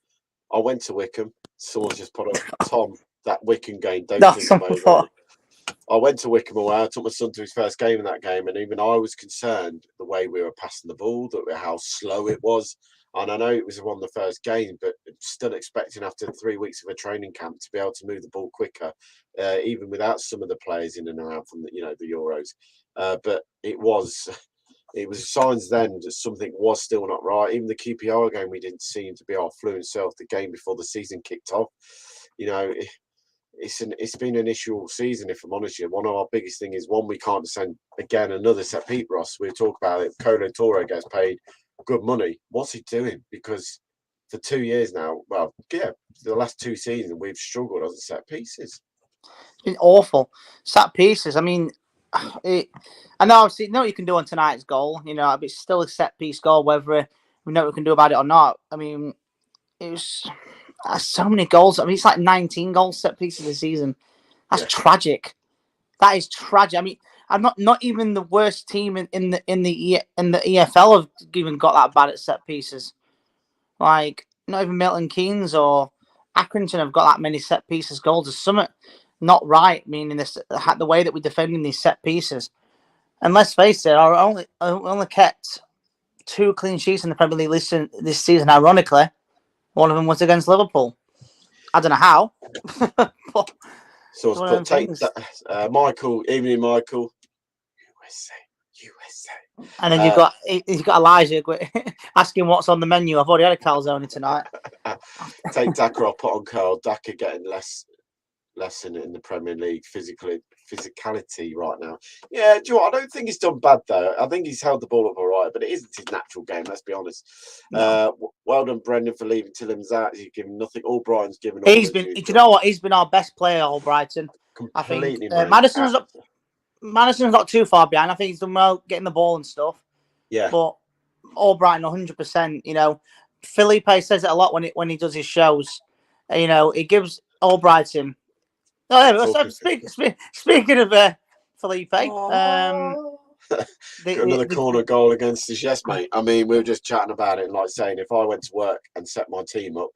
I went to Wickham. Someone's just put up, Tom, that Wickham game. Don't think about it. I went to Wickham away. I took my son to his first game in that game, and even I was concerned the way we were passing the ball, how slow it was. And I know it was one of the first games, but still expecting after 3 weeks of a training camp to be able to move the ball quicker, even without some of the players in and out from the Euros. But it was signs then that something was still not right. Even the QPR game, we didn't seem to be our fluent self. The game before the season kicked off, it's been an issue all season. If I'm honest, one of our biggest thing is we can't send again another set. Pete Ross, we talk about it. Colo Torre gets paid good money. What's he doing? Because for 2 years now, the last 2 seasons, we've struggled on set pieces. It's been awful. Set pieces. I mean, I know obviously what you can do on tonight's goal. It's still a set piece goal, whether we know what we can do about it or not. I mean, it was so many goals. I mean, it's like 19 goals set pieces this season. That's tragic. That is tragic. I mean, I'm not even the worst team in the EFL have even got that bad at set pieces. Like not even Milton Keynes or Accrington have got that many set pieces goals. There's something not right. Meaning the way that we're defending these set pieces. And let's face it, I only kept 2 clean sheets in the Premier League this season. Ironically, one of them was against Liverpool. I don't know how. But so it's put take that, Michael, evening, Michael. USA. And then you've got Elijah asking what's on the menu. I've already had a calzone tonight. Take Daka off, put on Carl. Daka getting less in the Premier League physicality right now. Yeah, do you know what? I don't think he's done bad though. I think he's held the ball up all right, but it isn't his natural game. Let's be honest. No. Well done, Brendan, for leaving Tillem's out. He's given nothing. Albrighton's given. He's been. Do you know what? He's been our best player, Albrighton. Completely. I think Madison's not too far behind. I think he's done well getting the ball and stuff. Yeah. But Albrighton, 100%. You know, Felipe says it a lot when he does his shows. You know, he gives Albrighton. Oh, speaking of Felipe, another corner goal against us. Yes, mate. I mean, we were just chatting about it, and like saying, if I went to work and set my team up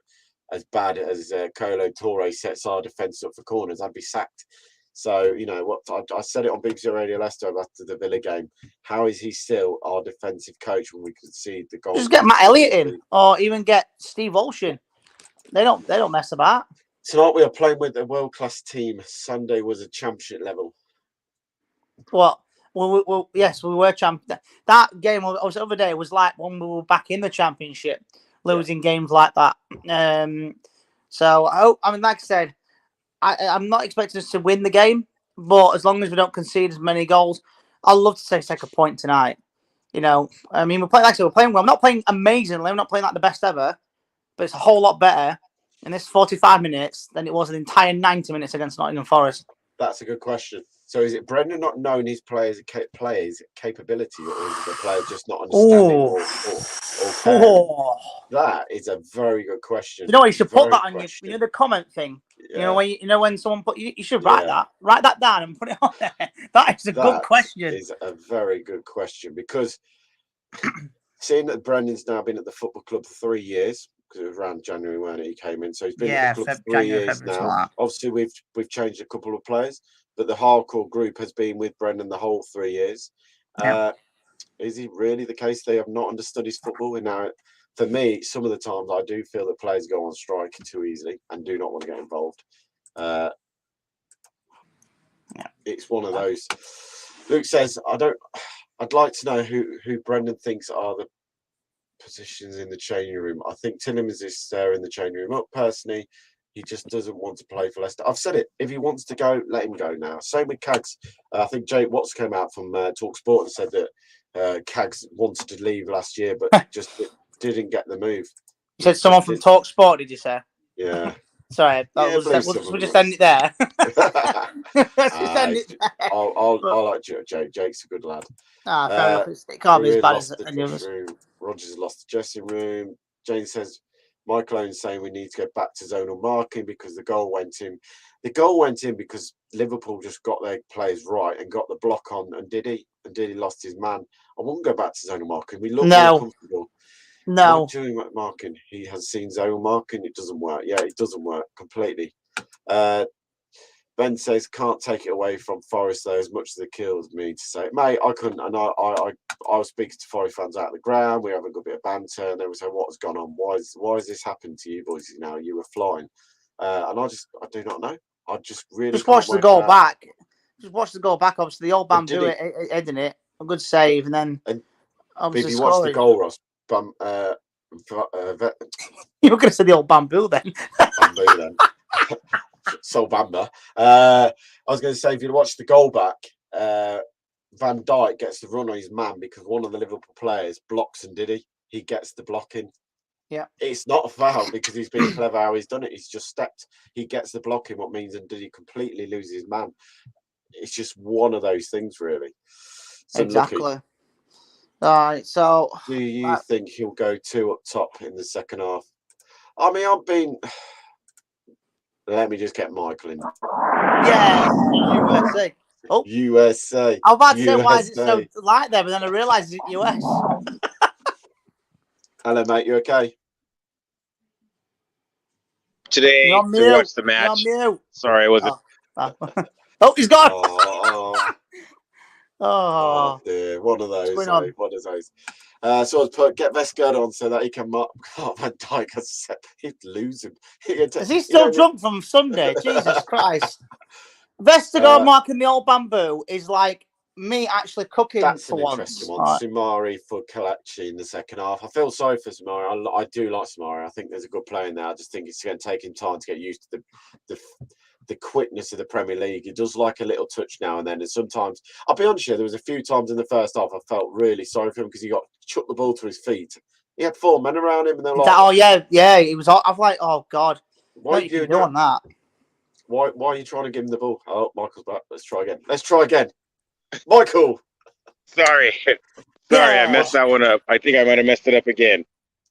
as bad as Colo Torre sets our defence up for corners, I'd be sacked. So, you know what? I said it on BBC Radio Leicester after the Villa game. How is he still our defensive coach when we concede the goal? Just get Matt Elliott in, or even get Steve Olshin. They don't mess about. Tonight we are playing with a world-class team. Sunday was a championship level. Well, yes, we were champions. That game the other day was like when we were back in the championship, losing games like that. So I mean, like I said, I'm not expecting us to win the game, but as long as we don't concede as many goals, I'd love to take a point tonight. You know, I mean, we're playing well. I'm not playing amazingly. I'm not playing like the best ever, but it's a whole lot better in this 45 minutes than it was an entire 90 minutes against Nottingham Forest. That's a good question. So is it Brendan not knowing his players' capability, or is it the player just not understanding or That is a very good question. You know what? You should put that on the comment thing. Yeah. You know when someone put you should write that down and put it on there. That is a good question. Is a very good question, because seeing that Brendan's now been at the football club for 3 years, because it was around January when he came in, so he's been at the club for 3 years now. Obviously, we've changed a couple of players, but the hardcore group has been with Brendan the whole 3 years. Yeah. Is it really the case they have not understood his football? And now, for me, some of the times I do feel that players go on strike too easily and do not want to get involved. It's one of those. Luke says, I'd like to know who Brendan thinks are the positions in the changing room. I think Tillemans is there in the changing room. Personally, he just doesn't want to play for Leicester. I've said it. If he wants to go, let him go now. Same with Cags. I think Jake Watts came out from Talk Sport and said that Cags wanted to leave last year, but just didn't get the move. You said someone from Talk Sport, did you say? Yeah. Sorry, we'll just end it there. Let's just end it there. I like Jake. Jake's a good lad. Fair enough. It can't be as bad as any of us. Rodgers lost the dressing room. Jane says, Michael Owen's saying we need to go back to zonal marking because the goal went in. The goal went in because Liverpool just got their players right and got the block on, and Diddy lost his man. I wouldn't go back to zonal marking. We look more comfortable. No. Doing marking. He has seen zonal marking. It doesn't work. Yeah, it doesn't work completely. Ben says, can't take it away from Forest, though, as much as it kills me to say, mate, I couldn't. And I was speaking to Forest fans out of the ground. We having a good bit of banter, and they were saying, what's gone on? Why is this happening to you boys? You know, you were flying. And I do not know. I just really just watch the goal back. Just watch the goal back. Obviously, the old bamboo heading it, a good save, and then obviously if you watch the goal, Ross, you were going to say the old bamboo then. Bamboo then. So Bamba. I was going to say, if you watch the goal back, Van Dijk gets the run on his man because one of the Liverpool players blocks and Diddy. He gets the blocking. Yeah. It's not a foul because he's been clever how he's done it. He's just stepped. He gets the blocking, what means and Diddy completely loses his man. It's just one of those things, really. So exactly. All right, so do you think he'll go 2 up top in the second half? I mean, let me just get Michael in. Yeah, USA. Oh, USA. I was about to say, why is it so USA. light there? But then I realised it's US. Hello, mate. You okay? Today You're on to mute. watch the You're on match. mute. Sorry, I wasn't. Oh, he's gone. Oh Oh, dear. One of those. going on? One of those. So I was get Vestergaard on so that he can mark. Oh, Van Dijk, he'd lose him. Is he still drunk from Sunday? Jesus Christ. Vestergaard marking the old bamboo is like me actually cooking that's for an once. interesting one. Right. Sumari for Kalachi in the second half. I feel sorry for Sumari. I do like Sumari. I think there's a good player in there. I just think it's going to take him time to get used to the quickness of the Premier League. He does like a little touch now and then. And sometimes, I'll be honest with you, there was a few times in the first half I felt really sorry for him because he got chucked the ball to his feet. He had 4 men around him and they're like, oh, yeah. He was. I'm like, oh, God. Why you can do on that? Why are you trying to give him the ball? Oh, Michael's back. Let's try again. Michael. Sorry. Yeah. I messed that one up. I think I might have messed it up again.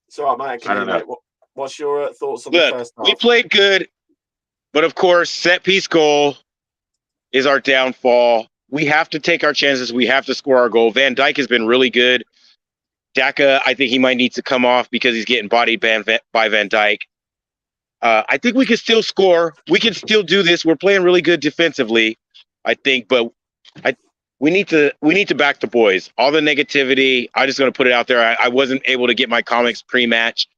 It's all right, mate. I don't know. Mate. What's your thoughts on Look, the first half? we played good, but of course, set piece goal is our downfall. We have to take our chances. We have to score our goal. Van Dijk has been really good. Daka, I think he might need to come off because he's getting bodied by Van Dijk. I think we can still score. We can still do this. We're playing really good defensively, I think, but we need to back the boys. All the negativity, I'm just going to put it out there. I wasn't able to get my comics pre-match,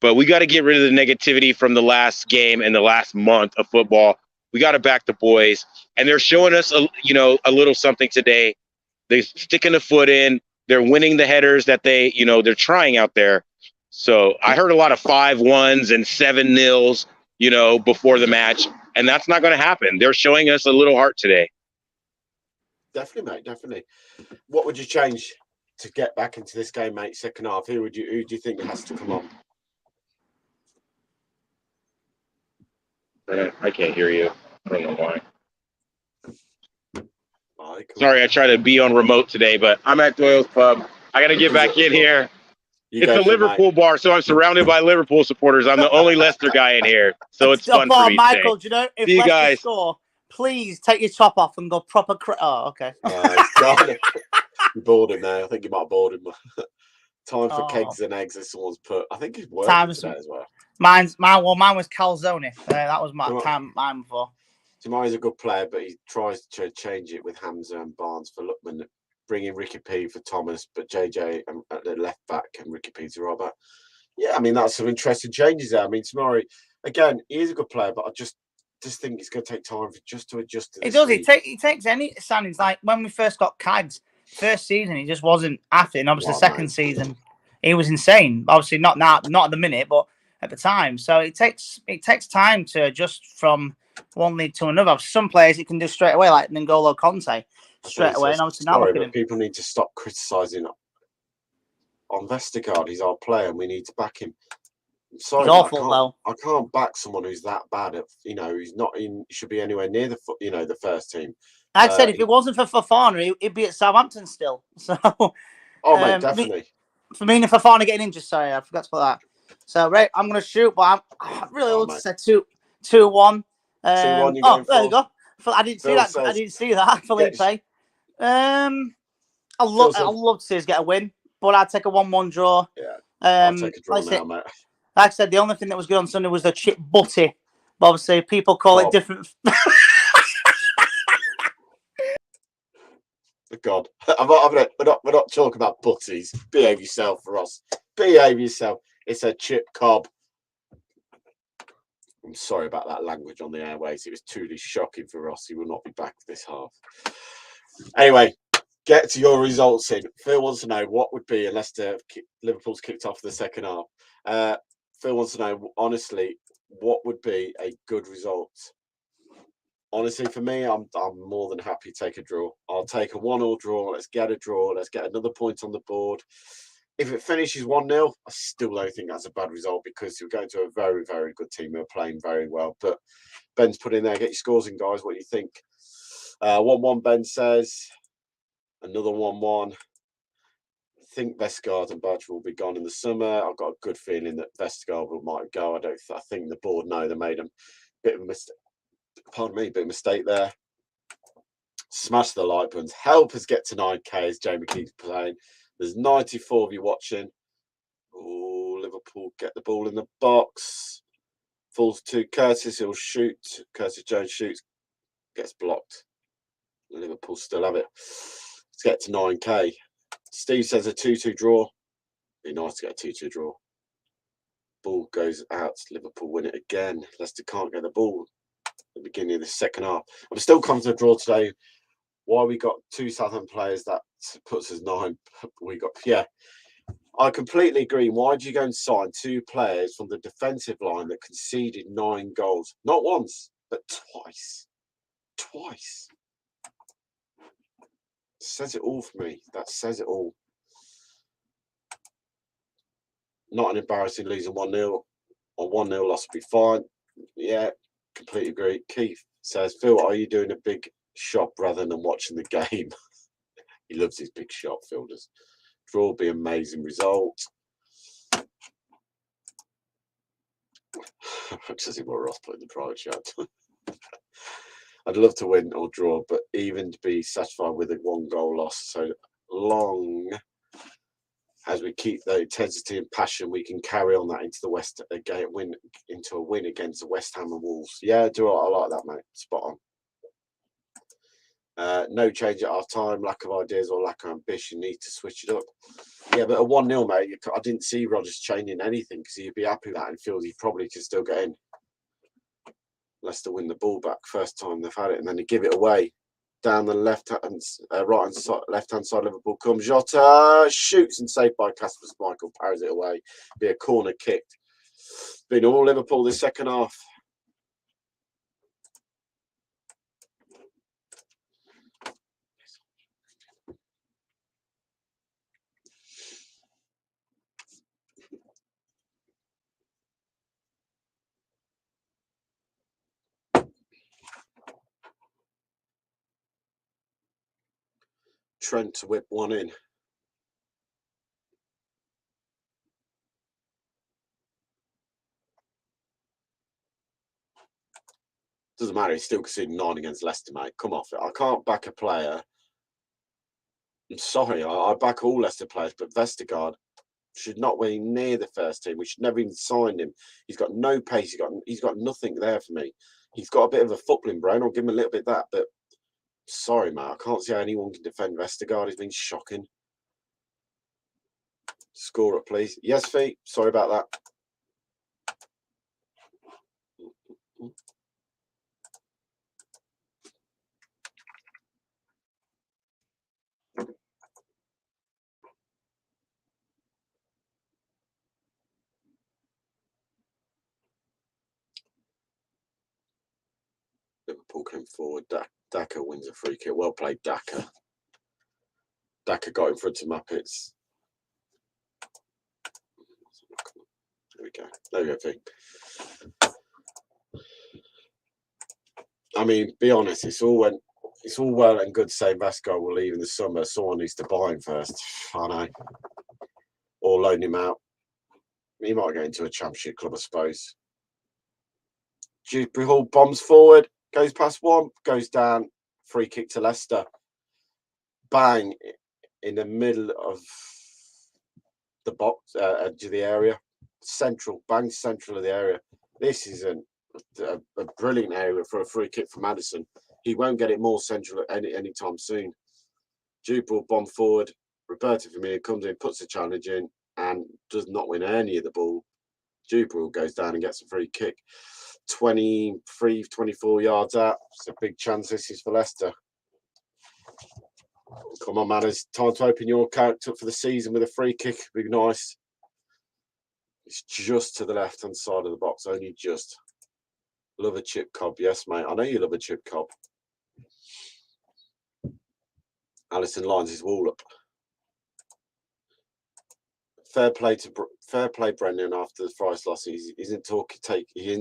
but we got to get rid of the negativity from the last game and the last month of football. We got to back the boys, and they're showing us a little something today. They're sticking the foot in. They're winning the headers that they're trying out there. So I heard a lot of 5-1s and 7-0s, before the match, and that's not going to happen. They're showing us a little heart today. Definitely, mate. Definitely. What would you change to get back into this game, mate? Second half. Who do you think has to come on? I can't hear you. I don't know why. Michael. Sorry, I try to be on remote today, but I'm at Doyle's Pub. I got to get back in here. It's a Liverpool bar, so I'm surrounded by Liverpool supporters. I'm the only Leicester guy in here, so it's fun for me Michael, today. do you know, if See you Leicester guys. score, please take your top off and go proper... okay. You bored him there. I think you might have bored him. Time for kegs and eggs, as someone's put. I think he's working today as well. Mine was calzone. That was my time. Mine before. Tamari's a good player, but he tries to change it with Hamza and Barnes for Lookman, bringing Ricky P for Thomas, but JJ at the left back and Ricky P to right back. Yeah, I mean, that's some interesting changes there. I mean, Tamari, again, he is a good player, but I just think it's going to take time to adjust to this. It does. He takes any signings. Like when we first got Cags, first season, he just wasn't at it. And obviously, second season, he was insane. Obviously, not now, not at the minute, but at the time. So it takes time to adjust from one league to another. Some players he can do straight away, like N'Golo Conte, straight away. And obviously now look at him. People need to stop criticising on Vestergaard. He's our player, and we need to back him. I'm sorry, he's awful though. I can't back someone who's that bad at. He's not in. Should be anywhere near the first team. Like I said, if it wasn't for Fofana, he'd be at Southampton still. So. Mate, definitely. For me, if Fofana getting injured, sorry, I forgot to put that. So, right, I'm going to shoot, but I really want to say 2-1. 2-1. There you go. I didn't see that. I didn't see that. Felipe. I'd love to see us get a win, but I'd take a 1-1 draw. Yeah, I'll take a draw now, mate. Like I said, the only thing that was good on Sunday was the chip butty. But obviously, people call it different. God, we're not talking about butties. Behave yourself, Ross. Behave yourself. It's a chip cob. I'm sorry about that language on the airways. It was truly shocking for Ross. He will not be back this half. Anyway, get to your results in. Phil wants to know what would be unless Liverpool's kicked off the second half. Phil wants to know, honestly, what would be a good result? Honestly, for me, I'm more than happy to take a draw. I'll take a 1-1 draw. Let's get a draw. Let's get another point on the board. If it finishes 1-0, I still don't think that's a bad result because you're going to a very, very good team who are playing very well. But Ben's put in there. Get your scores in, guys. What do you think? 1-1, Ben says. Another 1-1. I think Vestergaard and Badger will be gone in the summer. I've got a good feeling that Vestergaard might go. I think the board know they made a bit of a mistake. Pardon me, bit of mistake there. Smash the like buttons. Help us get to 9K as Jamie keeps playing. There's 94 of you watching. Oh, Liverpool get the ball in the box. Falls to Curtis. He'll shoot. Curtis Jones shoots. Gets blocked. Liverpool still have it. Let's get to 9K. Steve says a 2-2 draw. Be nice to get a 2-2 draw. Ball goes out. Liverpool win it again. Leicester can't get the ball at the beginning of the second half. I'm still coming to a draw today. Why we got 2 Southampton players, that puts us 9. We got, yeah, I completely agree. Why did you go and sign 2 players from the defensive line that conceded 9 goals? Not once, but twice. Twice. Says it all for me. That says it all. Not an embarrassing losing 1-0 or 1-0 loss would be fine. Yeah, completely agree. Keith says, Phil, are you doing a big shop rather than watching the game? He loves his big shop, Phil does. Draw will be amazing result. Says he will Ross put in the private chat. I'd love to win or draw, but even to be satisfied with a 1-goal loss. So long as we keep the intensity and passion, we can carry on that into the West again, into a win against the West Ham and Wolves. Yeah, I like that, mate. Spot on. No change at half time, lack of ideas or lack of ambition. Need to switch it up. Yeah, but a 1-0, mate. I didn't see Rodgers changing anything because he'd be happy with that and feels he probably could still get in. Leicester win the ball back first time they've had it, and then they give it away down the left hand side. Liverpool comes. Jota shoots and saved by Kasper Schmeichel. Parries it away. Be a corner kicked. Been all Liverpool this second half. Trent to whip one in. Doesn't matter. He's still conceding 9 against Leicester, mate. Come off it. I can't back a player. I'm sorry. I back all Leicester players, but Vestergaard should not be near the first team. We should never even sign him. He's got no pace. He's got nothing there for me. He's got a bit of a footballing brain. I'll give him a little bit of that, but sorry, mate. I can't see how anyone can defend Vestergaard. He's been shocking. Score up, please. Yes, Fee. Sorry about that. Liverpool came forward. Daka wins a free kick. Well played, Daka. Daka got in front of Muppets. There we go. There we go, Fee. I mean, be honest, it's all well and good saying Vasco will leave in the summer. Someone needs to buy him first. I know. Or loan him out. He might get into a championship club, I suppose. Dewsbury Hall bombs forward, goes past one, goes down. Free kick to Leicester. Bang in the middle of the box, edge of the area. Central, bang central of the area. This is a brilliant area for a free kick for Maddison. He won't get it more central any time soon. Dewsbury bomb forward. Roberto Firmino comes in, puts the challenge in, and does not win any of the ball. Dewsbury goes down and gets a free kick. 23, 24 yards out. It's a big chance this is for Leicester. Come on, man. It's time to open your account up for the season with a free kick. Be nice. It's just to the left-hand side of the box. Only just. Love a chip cob. Yes, mate. I know you love a chip cob. Allison lines his wall up. Fair play, Brendan. After the Price loss, he isn't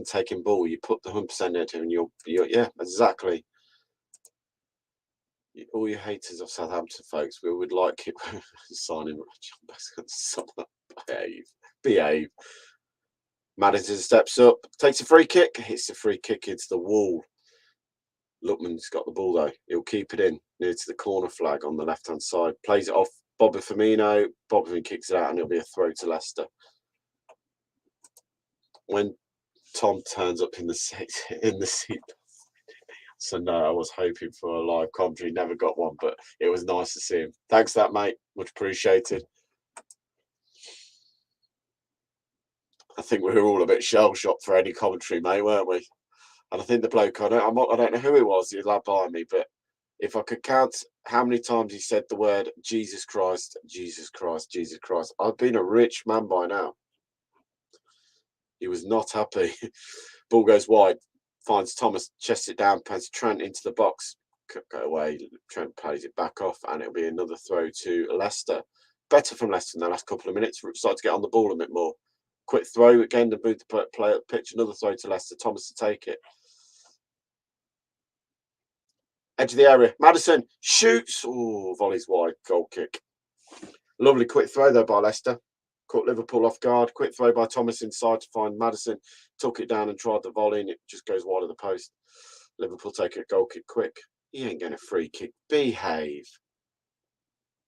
taking ball. You put the 100% into him, and you're yeah, exactly. All you haters of Southampton, folks, we would like it signing behave. Maddison steps up, takes a free kick, hits the free kick into the wall. Lookman's got the ball though. He'll keep it in near to the corner flag on the left-hand side. Plays it off Bobby Firmino. Bobby kicks it out, and it'll be a throw to Leicester. When Tom turns up in the seat. So no, I was hoping for a live commentary. Never got one, but it was nice to see him. Thanks for that, mate. Much appreciated. I think we were all a bit shell-shocked for any commentary, mate, weren't we? And I think the bloke, I don't know who it was, the lad by me, but if I could count how many times he said the word Jesus Christ, Jesus Christ, Jesus Christ, I'd been a rich man by now. He was not happy. Ball goes wide, finds Thomas, chests it down, passes Trent into the box. Go away, Trent plays it back off, and it'll be another throw to Leicester. Better from Leicester in the last couple of minutes. Started to get on the ball a bit more. Quick throw again to move the play up pitch. Another throw to Leicester. Thomas to take it. Edge of the area. Maddison shoots. Oh, volleys wide. Goal kick. Lovely quick throw though by Leicester. Caught Liverpool off guard. Quick throw by Thomas inside to find Maddison. Took it down and tried the volley, and it just goes wide of the post. Liverpool take a goal kick quick. He ain't getting a free kick. Behave.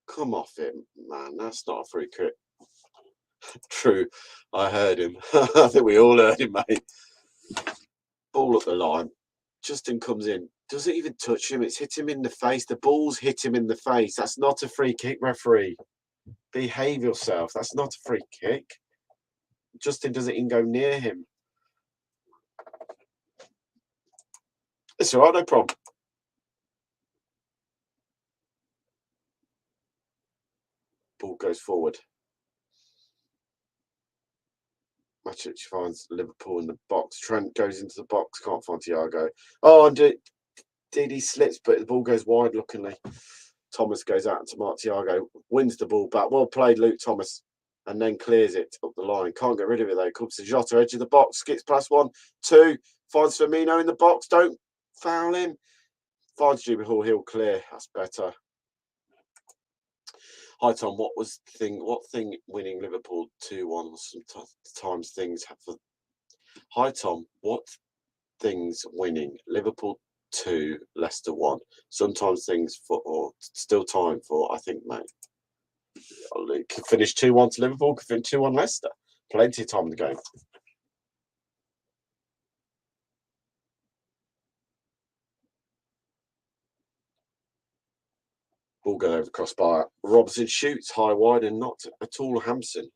Come off him, man. That's not a free kick. True. I heard him. I think we all heard him, mate. Ball up the line. Justin comes in. Doesn't even touch him. It's hit him in the face. The ball's hit him in the face. That's not a free kick, referee. Behave yourself. That's not a free kick. Justin doesn't even go near him. It's all right, no problem. Ball goes forward. Matic finds Liverpool in the box. Trent goes into the box. Can't find Thiago. Oh, and Didi slips, but the ball goes wide lookingly. Thomas goes out to Mark Thiago. Wins the ball back. Well played, Luke Thomas. And then clears it up the line. Can't get rid of it, though. Comes to Jota, edge of the box. Skips past 1, 2. Finds Firmino in the box. Don't foul him. Finds Jimmy Hall. He'll clear. That's better. Hi Tom, what thing winning Liverpool 2-1 was sometimes things have for Hi Tom, what things winning Liverpool 2, Leicester 1? Sometimes things for or still time for, I think, mate. Could finish 2-1 to Liverpool, could finish 2-1 Leicester. Plenty of time in the game. Ball go over crossbar. Robertson shoots high wide and not at all Hampson.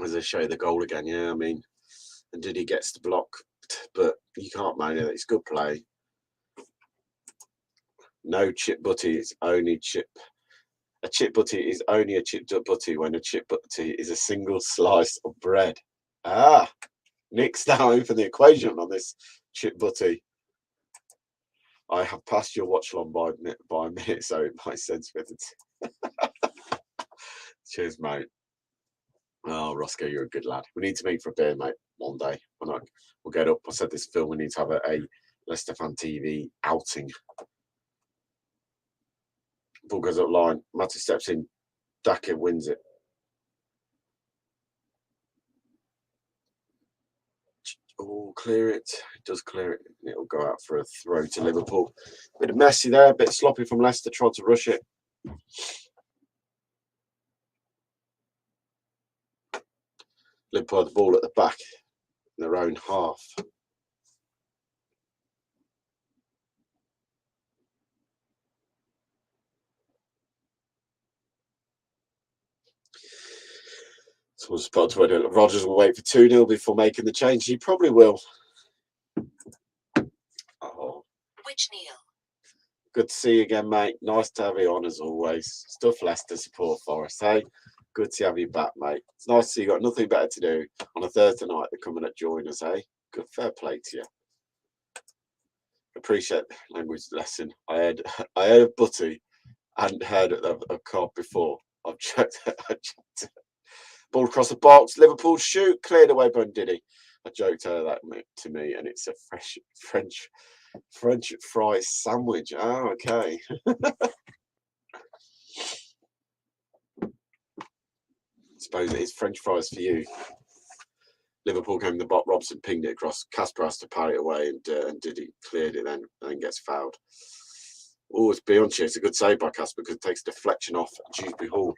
As they show the goal again, yeah, I mean, and Didi gets the block, but you can't moan it. It's good play. No chip butty, it's only chip. A chip butty is only a chip butty when a chip butty is a single slice of bread. Ah, Nick's now in for the equation on this chip butty. I have passed your watch along by a minute, so it might sense with it. Cheers, mate. Oh, Roscoe, you're a good lad. We need to meet for a beer, mate, one day. We'll get up. I said this film, we need to have a Leicester Fan TV outing. Ball goes up line. Matty steps in. Daka wins it. Oh, clear it. It does clear it. It'll go out for a throw to Liverpool. Bit messy there. A bit sloppy from Leicester. Tried to rush it. Liverpool had the ball at the back in their own half. So spot to where Rodgers will wait for 2-0 before making the change. He probably will. Oh. Which Neil? Good to see you again, mate. Nice to have you on as always. Stuff Leicester support for us, hey? Good to have you back, mate. It's nice to see you got nothing better to do on a Thursday night than coming and join us, hey? Good, fair play to you. Appreciate the language lesson. I heard of Butty. I hadn't heard of a card before. I've checked it. Ball across the box. Liverpool shoot. Cleared away by Didi. I joked her that to me, and it's a fresh French fry sandwich. Oh, okay. Suppose it is French fries for you. Liverpool came the bot. Robson pinged it across. Casper has to parry it away, and Diddy cleared it then, and then gets fouled. Oh, it's Bianchi. It's a good save by Casper because it takes deflection off Dewsbury Hall.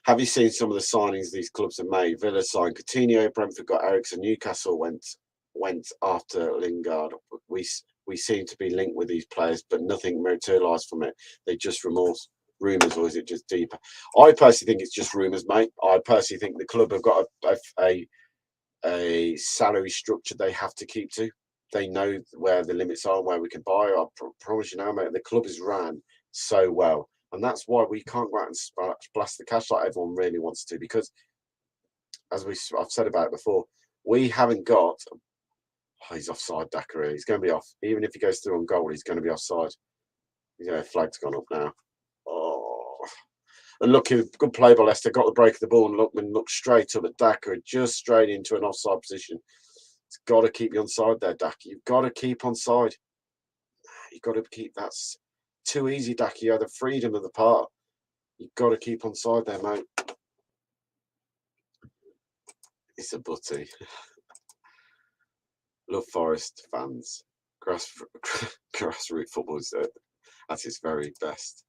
Have you seen some of the signings these clubs have made? Villa signed Coutinho, Brentford got Ericsson, Newcastle went after Lingard. We seem to be linked with these players, but nothing materialised from it. They just rumours, or is it just deeper? I personally think it's just rumours, mate. I personally think the club have got a salary structure they have to keep to. They know where the limits are, where we can buy. I promise you now, mate, the club is ran so well. And that's why we can't go out and blast the cash like everyone really wants to, because, as I've said about it before, we haven't got. Oh, he's offside, Daka. He's going to be off. Even if he goes through on goal, he's going to be offside. Flag's gone up now. Oh. And looking, good play by Leicester. Got the break of the ball, and looked straight up at Daka, just straight into an offside position. It's got to keep you onside there, Daka. You've got to keep onside. You've got to keep. That's too easy, Daka. You have the freedom of the part. You've got to keep onside there, mate. It's a butty. Love Forest fans. Grassroots football is at its very best.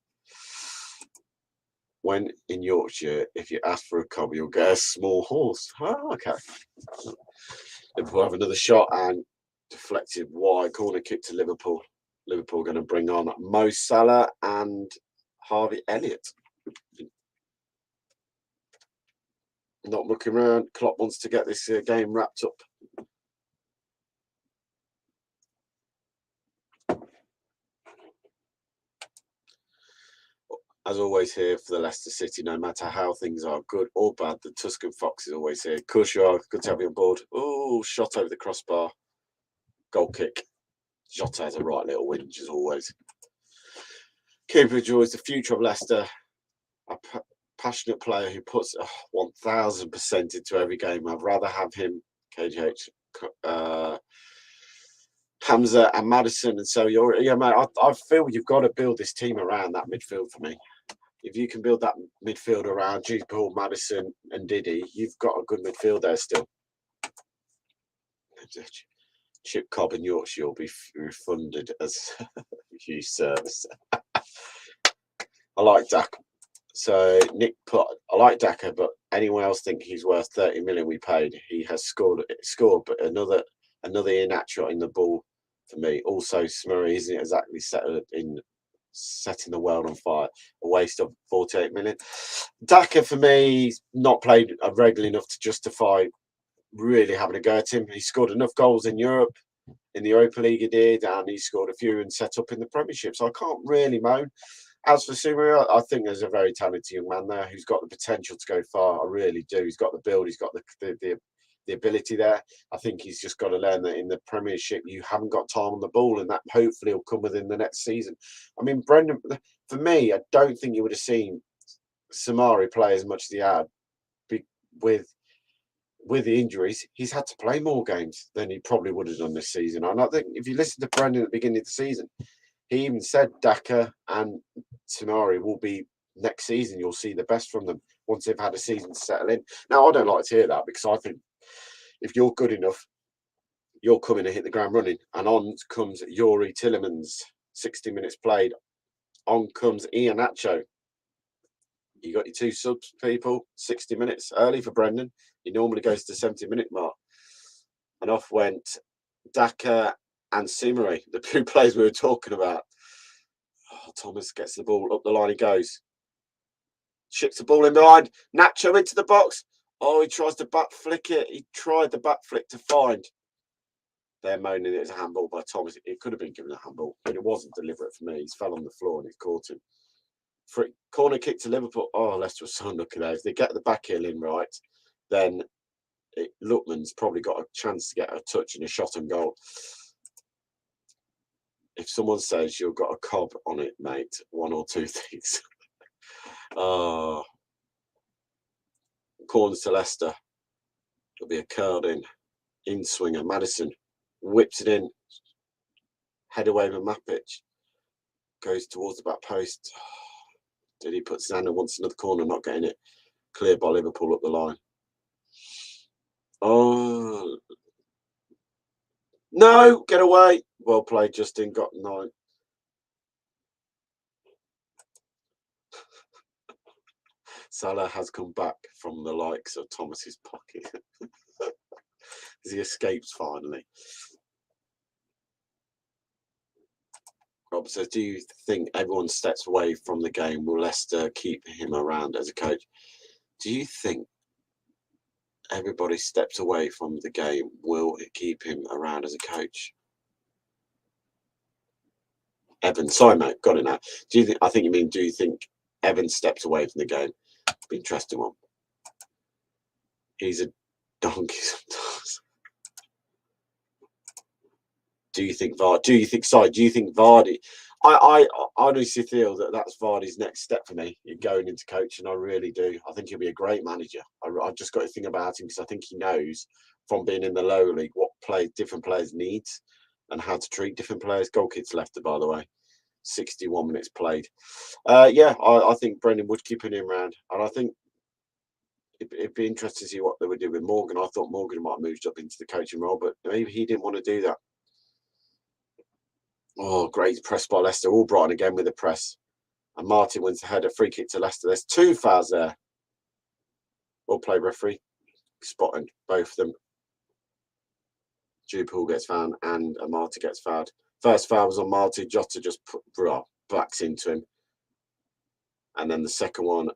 When in Yorkshire, if you ask for a cob, you'll get a small horse. Oh, okay. Liverpool have another shot and deflected wide corner kick to Liverpool. Liverpool going to bring on Mo Salah and Harvey Elliott. Not looking around. Klopp wants to get this game wrapped up. As always here for the Leicester City, no matter how things are, good or bad, the Tuscan Fox is always here. Of course you are. Good to have you on board. Oh, shot over the crossbar. Goal kick. Jota has a right little whinge as always. Keeper enjoys the future of Leicester. A passionate player who puts 1,000% into every game. I'd rather have him, KGH, Hamza and Maddison, and so mate. I feel you've got to build this team around that midfield for me. If you can build that midfield around Jude Paul, Maddison, and Diddy, you've got a good midfield there still. Chip Cobb in Yorkshire will be refunded as huge service. I like Daka. So Nick put, I like Daka, but anyone else think he's worth 30 million we paid? He has scored, but another Iheanacho in the ball for me. Also, Smurray isn't exactly setting the world on fire. A waste of 48 million. Daka for me, he's not played regularly enough to justify really having a go at him. He scored enough goals in Europe, in the Europa League he did, and he scored a few and set up in the Premiership. So I can't really moan. As for Sumer, I think there's a very talented young man there who's got the potential to go far. I really do. He's got the build. He's got the ability there. I think he's just got to learn that in the Premiership, you haven't got time on the ball, and that hopefully will come within the next season. I mean, Brendan, for me, I don't think you would have seen Samari play as much as he had with the injuries. He's had to play more games than he probably would have done this season. And I think if you listen to Brendan at the beginning of the season, he even said Daka and Samari will be next season. You'll see the best from them once they've had a season to settle in. Now, I don't like to hear that, because I think if you're good enough, you'll come in and hit the ground running. And on comes Yuri Tillemans, 60 minutes played. On comes Iheanacho. You got your two subs, people, 60 minutes early for Brendan. He normally goes to the 70-minute mark. And off went Daka and Simere, the two players we were talking about. Oh, Thomas gets the ball up the line. He goes. Chips the ball in behind. Nacho into the box. Oh, he tries to back flick it. He tried the back flick to find. They're moaning it was a handball by Thomas. It could have been given a handball, but it wasn't deliberate for me. He fell on the floor and it caught him. Corner kick to Liverpool. Oh, Leicester was so unlucky there. If they get the back heel in right, then Lookman's probably got a chance to get a touch and a shot on goal. If someone says you've got a cob on it, mate, one or two things. Corners to Leicester. It'll be a curled in swinger. Maddison whips it in. Head away with Mapic. goes towards the back post. Did he put his hand and wants another corner, not getting it cleared by Liverpool up the line? Oh, no, get away. Well played, Justin, got 9. Salah has come back from the likes of Thomas's pocket. As he escapes finally. Rob says, do you think everyone steps away from the game? Will Leicester keep him around as a coach? Do you think everybody steps away from the game? Will it keep him around as a coach? Evan, sorry mate, got it now. Do you think? I think you mean, do you think Evan steps away from the game? Be interesting one. He's a donkey sometimes. Do you think Vardy? I honestly feel that that's Vardy's next step for me in going into coaching. I really do. I think he'll be a great manager. I've just got to think about him because I think he knows from being in the lower league what different players need and how to treat different players. Goal kick's Leicester, by the way. 61 minutes played. Yeah, I think Brendan would keep him around, and I think it'd be interesting to see what they would do with Morgan. I thought Morgan might have moved up into the coaching role, but maybe he didn't want to do that. Oh, great press by Leicester. All Brighton again with the press. And Martin wins the header. Free kick to Leicester. There's 2 fouls there. Well played, referee. Spotting both of them. Jude gets fouled and Marty gets fouled. First foul was on Marty. Jota just backs into him. And then the second one,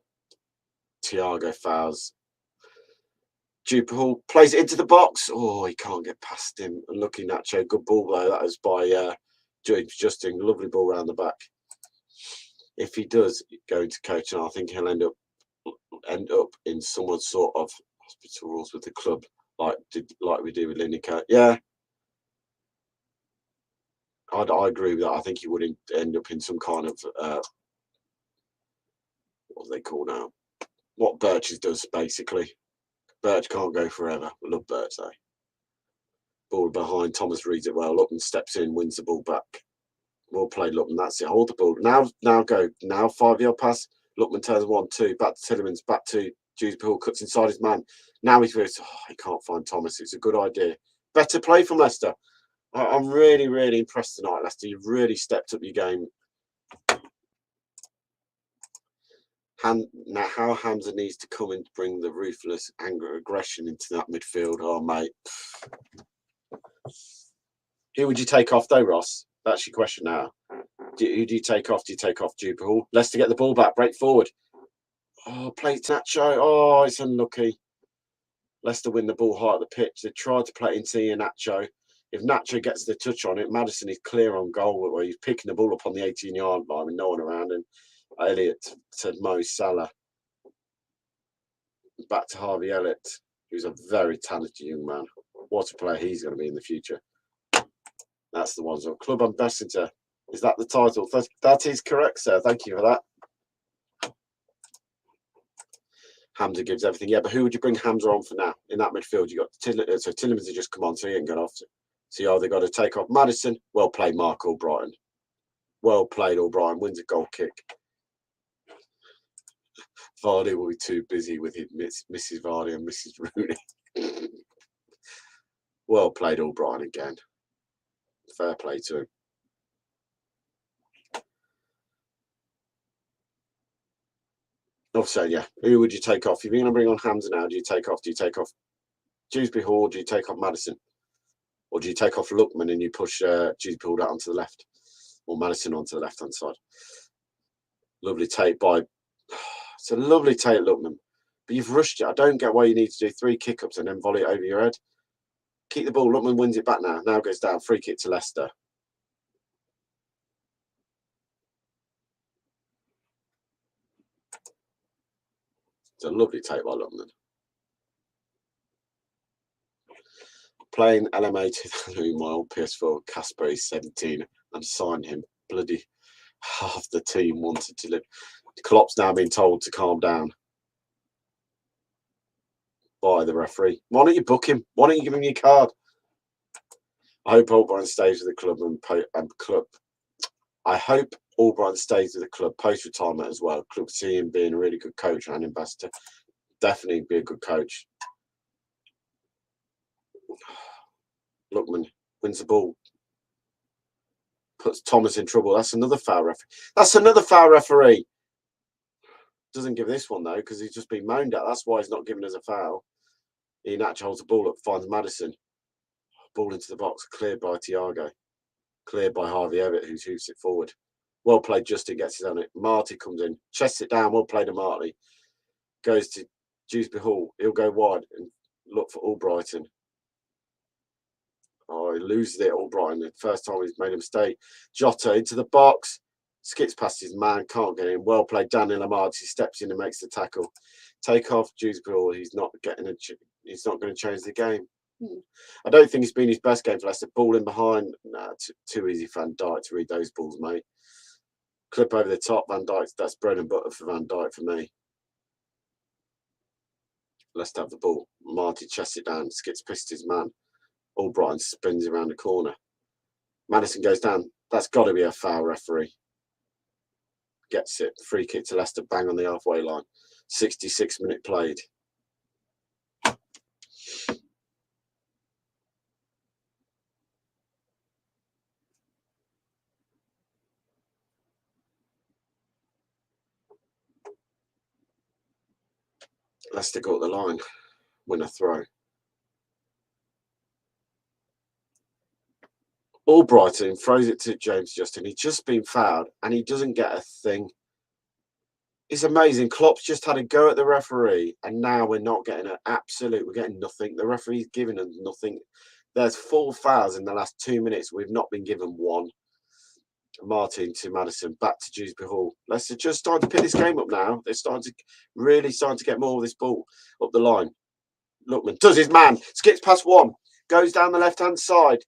Thiago fouls. Jude plays it into the box. Oh, he can't get past him. Lucky Nacho. Good ball though. That was by Justin, lovely ball around the back. If he does go into coaching, I think he'll end up in some sort of hospital rules with the club, like we do with Lineker. Yeah, I agree with that. I think he would end up in some kind of what do they call now? What Birch's does basically. Birch can't go forever. I love Birch though. Ball behind. Thomas reads it well. Lookman steps in, wins the ball back. Well played, Lookman. That's it. Hold the ball. Now go. Now 5-yard pass. Lookman turns 1-2. Back to Tillemans. Back to Jude Poole. Cuts inside his man. Now he can't find Thomas. It's a good idea. Better play from Leicester. I'm really, really impressed tonight, Leicester. You've really stepped up your game. Now, how Hamza needs to come in to bring the ruthless anger, aggression into that midfield. Oh, mate. Who would you take off, though, Ross? That's your question now. Who do you take off? Do you take off Jude Hall? Leicester get the ball back, break forward. Oh, play Nacho. Oh, it's unlucky. Leicester win the ball high at the pitch. They tried to play it into Nacho. If Nacho gets the touch on it, Maddison is clear on goal where he's picking the ball up on the 18-yard line with no one around him. Elliott said Mo Salah. Back to Harvey Elliott, who's a very talented young man. What a player he's going to be in the future. That's the one. So Club Ambassador. Is that the title? That is correct, sir. Thank you for that. Hamza gives everything. Yeah, but who would you bring Hamza on for now in that midfield? You got so Tillemans has just come on, so he ain't got off. So you either got to take off Maddison. Well played, Mark Albrighton. Well played, Albrighton. Wins a goal kick. Vardy will be too busy with his Mrs. Vardy and Mrs. Rooney. Well played, Albrighton again. Fair play to him. Also, yeah, who would you take off? If you're going to bring on Hamza now, do you take off Dewsbury Hall? Do you take off Maddison? Or do you take off Lookman and you push Dewsbury Hall out onto the left? Or Maddison onto the left-hand side? Lovely take by... It's a lovely take, Lookman. But you've rushed it. I don't get why you need to do 3 kick-ups and then volley it over your head. Keep the ball. Lookman wins it back now. Now goes down. Free kick to Leicester. It's a lovely take by Lookman. Playing LMA 2000, my old PS4, Casper is 17 and signed him. Bloody half the team wanted to live. Klopp's now been told to calm down by the referee. Why don't you book him? Why don't you give him your card? I hope Albrighton stays with the club and club. I hope Albright stays with the club post-retirement as well. Club see him being a really good coach and ambassador. Definitely be a good coach. Lookman wins the ball. Puts Thomas in trouble. That's another foul referee. That's another foul referee. Doesn't give this one, though, because he's just been moaned at. That's why he's not giving us a foul. He naturally holds the ball up, finds Maddison. Ball into the box, cleared by Thiago. Cleared by Harvey Everett, who's hoops it forward. Well played, Justin gets his on it. Marty comes in, chests it down, well played to Marty. Goes to Dewsbury Hall. He'll go wide and look for Albrighton. Oh, he loses it, Albrighton. The first time he's made a mistake. Jota into the box. Skips past his man, can't get in. Well played, Daniel Lamarty. He steps in and makes the tackle. Take off Dewsbury Hall. He's not getting he's not going to change the game. I don't think it's been his best game for Leicester. Ball in behind. Nah, too easy for Van Dijk to read those balls, mate. Clip over the top, Van Dijk. That's bread and butter for Van Dijk for me. Leicester have the ball. Marty chests it down. Skips past his man. Albrighton spins around the corner. Maddison goes down. That's got to be a foul, referee. Gets it. Free kick to Leicester. Bang on the halfway line. 66-minute played. Leicester got the line. Win a throw. Albrighton throws it to James Justin. He's just been fouled and he doesn't get a thing. It's amazing. Klopp's just had a go at the referee and now we're not getting an absolute. We're getting nothing. The referee's giving us nothing. There's 4 fouls in the last 2 minutes. We've not been given one. Martin to Maddison, back to Dewsbury Hall. Leicester just starting to pick this game up now. They're really starting to get more of this ball up the line. Lookman does his man, skips past one, goes down the left-hand side,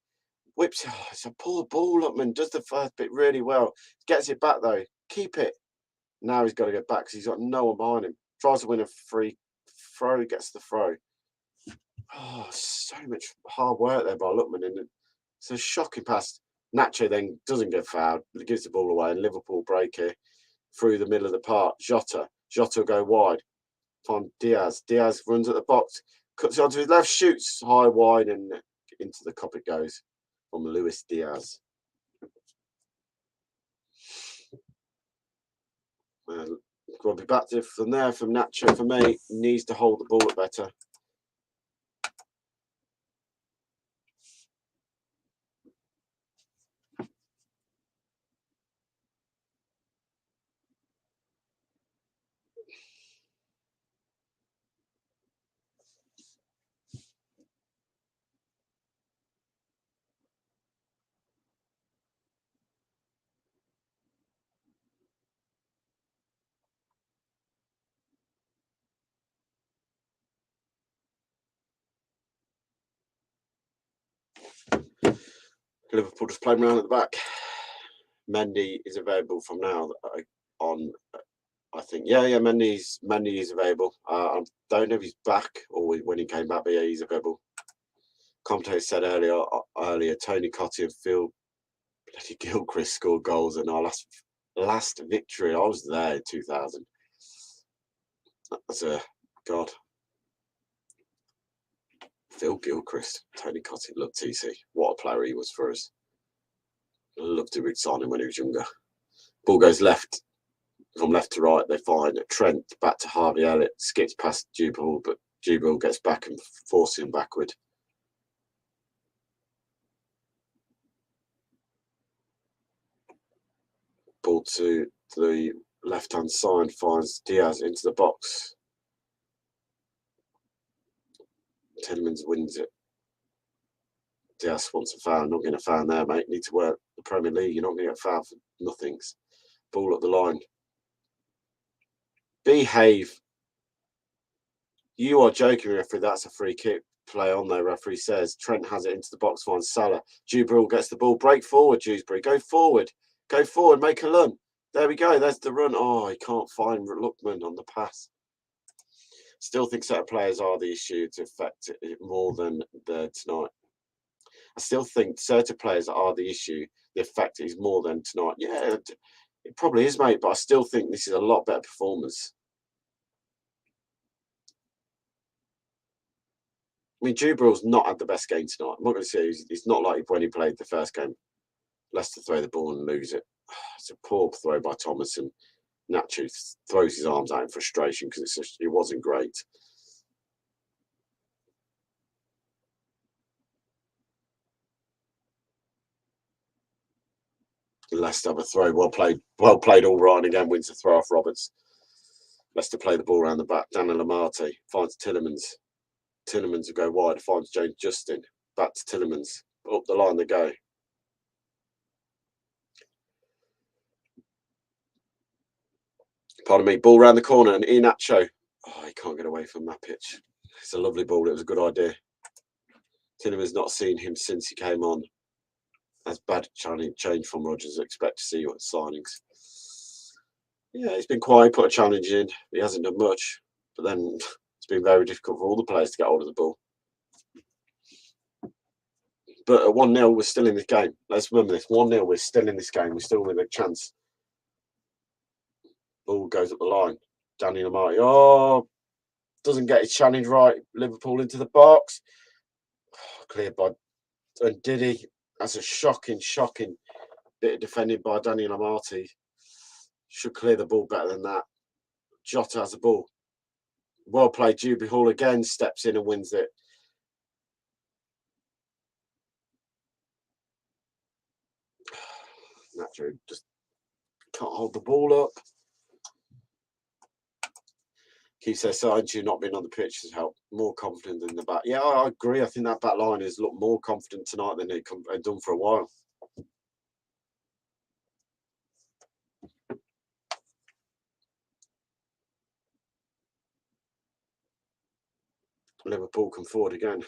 whips. Oh, it's a poor ball. Lookman does the first bit really well. Gets it back though. Keep it. Now he's got to go back because he's got no one behind him. Tries to win a free throw, gets the throw. Oh, so much hard work there by Lookman. And it's a shocking pass. Nacho then doesn't get fouled, but gives the ball away. And Liverpool break here through the middle of the park. Jota will go wide. Find Diaz. Diaz runs at the box, cuts it onto his left, shoots high, wide, and into the cup it goes from Luis Diaz. We'll be back to from there from Nacho. For me, needs to hold the ball better. Liverpool just playing around at the back. Mendy is available from now on. I think, yeah, Mendy is available. I don't know if he's back or when he came back, but yeah, he's available. Commentator said earlier, Tony Cottee and Phil bloody Gilchrist scored goals in our last victory. I was there in 2000. That's a God. Phil Gilchrist, Tony Cottee, loved TC. What a player he was for us. I loved to sign him when he was younger. Ball goes left. From left to right, they find Trent back to Harvey Elliott, skips past Jubal, but Jubal gets back and forces him backward. Ball to the left-hand side, finds Diaz into the box. Tielemans wins it. Diaz wants a foul. Not getting a foul there, mate. Need to work the Premier League. You're not going to get a foul for nothings. Ball up the line. Behave. You are joking, referee. That's a free kick. Play on there, referee says. Trent has it into the box, finds Salah. Dewsbury gets the ball. Break forward, Dewsbury. Go forward. Go forward. Make a run. There we go. There's the run. Oh, he can't find Lookman on the pass. Still think set of players are the issue to affect it more than the tonight. I still think certain players are the issue. The effect is more than tonight. Yeah, It probably is, mate, but I still think this is a lot better performance. I mean, Jubrill's not had the best game tonight. I'm not going to say it's not like when he played the first game. Leicester throw the ball and lose it. It's a poor throw by Thomas, and Nacho throws his arms out in frustration because it wasn't great. Leicester have a throw. Well played all right, and again wins the throw off Roberts. Leicester play the ball around the back. Daniel Amati finds Tillemans. Tillemans will go wide, finds James Justin. Back to Tillemans. Up the line they go. Pardon me. Ball round the corner, and Iheanacho. Oh, he can't get away from that pitch. It's a lovely ball. It was a good idea. Tillemans not seen him since he came on. That's bad change from Rodgers. I expect to see what signings. Yeah, he's been quiet, put a challenge in. He hasn't done much. But then it's been very difficult for all the players to get hold of the ball. But at 1-0, we're still in this game. Let's remember this. 1-0, we're still in this game. We're still with a chance. Ball goes up the line. Daniel Amati. Oh, doesn't get his challenge right. Liverpool into the box. Oh, cleared by Didi. That's a shocking bit of defending by Daniel Amati. Should clear the ball better than that. Jota has the ball. Well played. Juby Hall again steps in and wins it. Nacho just can't hold the ball up. Keeps their side to not being on the pitch has helped. More confident in the back. Yeah, I agree. I think that back line has looked more confident tonight than they've done for a while. Liverpool come forward again.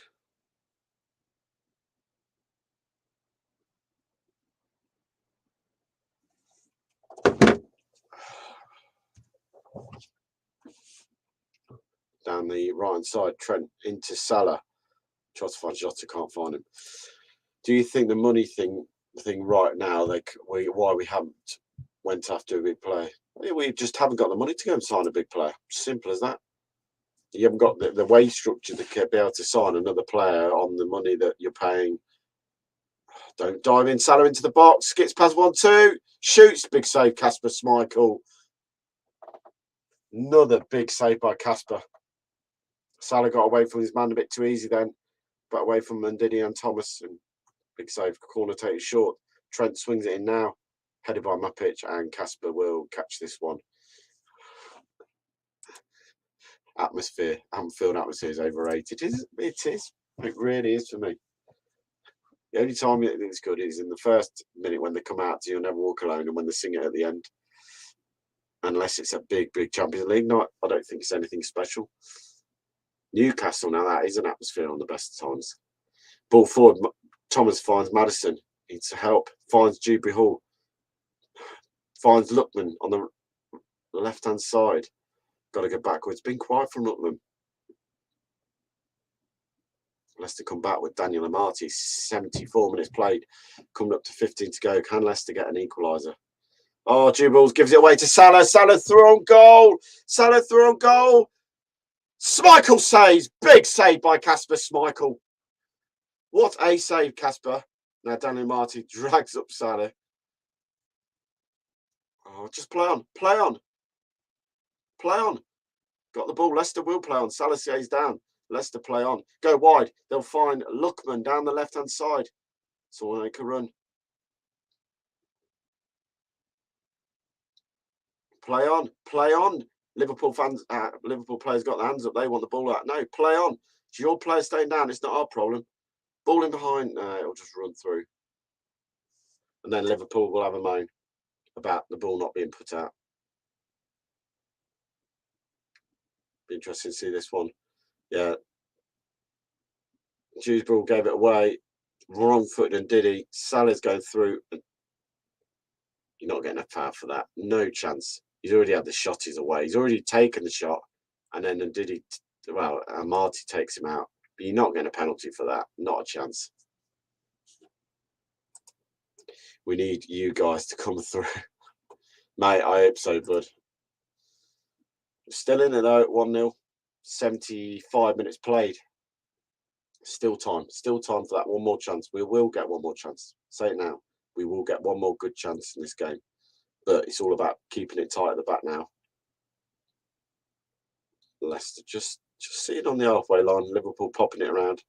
Down the right hand side, Trent into Salah. Tries to find Jota, can't find him. Do you think the money thing right now, why we haven't went after a big player? We just haven't got the money to go and sign a big player. Simple as that. You haven't got the wage structure to be able to sign another player on the money that you're paying. Don't dive in. Salah into the box. Skips past 1-2. Shoots. Big save, Kasper Schmeichel. Another big save by Kasper. Salah got away from his man a bit too easy then. But away from Ndidi and Thomas. And big save. Corner taken short. Trent swings it in now. Headed by Mapic. And Kasper will catch this one. Atmosphere. Anfield atmosphere is overrated. It is. It really is for me. The only time it's good is in the first minute when they come out to You'll Never Walk Alone and when they sing it at the end. Unless it's a big Champions League night, I don't think it's anything special. Newcastle, now that is an atmosphere on the best times. Ball forward, Thomas finds Maddison, needs help, finds Juby Hall, finds Lookman on the left-hand side. Got to go backwards. Been quiet from Lookman. Leicester come back with Daniel Amati. 74 minutes played. Coming up to 15 to go. Can Leicester get an equaliser? Oh, Jubil's gives it away to Salah. Salah through on goal. Salah through on goal. Schmeichel saves. Big save by Kasper Schmeichel. What a save, Kasper. Now Daniel Amati drags up Salah. Oh, just play on. Play on. Play on. Got the ball. Leicester will play on. Salah stays down. Leicester play on. Go wide. They'll find Lookman down the left-hand side. So we'll make a run. Play on. Play on. Liverpool fans, Liverpool players got their hands up. They want the ball out. No, play on. It's your player staying down. It's not our problem. Ball in behind. It'll just run through. And then Liverpool will have a moan about the ball not being put out. Be interesting to see this one. Yeah. Dewsbury gave it away. Wrong foot and Didi. Salah's going through. You're not getting a foul for that. No chance. He's already had the shot. He's away. He's already taken the shot. And then Didi, well, Amati takes him out. But you're not getting a penalty for that. Not a chance. We need you guys to come through. Mate, I hope so, bud. Still in it though, 1-0. 75 minutes played. Still time for that one more chance. We will get one more chance. Say it now. We will get one more good chance in this game. But it's all about keeping it tight at the back now. Leicester just sitting on the halfway line. Liverpool popping it around.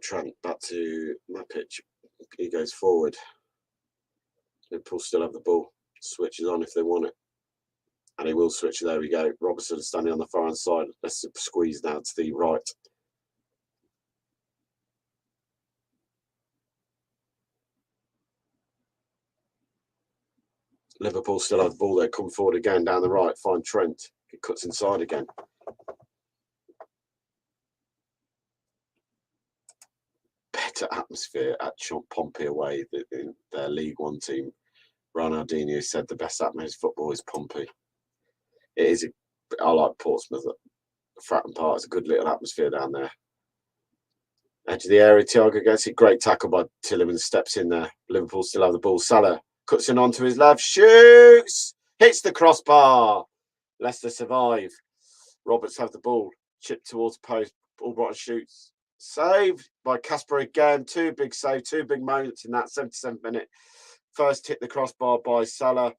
Trent back to my pitch. He goes forward. Liverpool still have the ball. Switches on if they want it. And he will switch. There we go. Robertson standing on the far hand side. Let's squeeze now to the right. Liverpool still have the ball there. Come forward again down the right. Find Trent. He cuts inside again. Better atmosphere at Pompey away in their League One team. Ronaldinho said the best atmosphere in football is Pompey. It is. I like Portsmouth. Fratton Park is a good little atmosphere down there. Edge of the area. Thiago gets it. Great tackle by Tielemans. Steps in there. Liverpool still have the ball. Salah cuts in onto his left. Shoots. Hits the crossbar. Leicester survive. Roberts have the ball. Chipped towards post. Albrighton shoots. Saved by Casper again. Two big saves. Two big moments in that 77th minute. First hit the crossbar by Salah.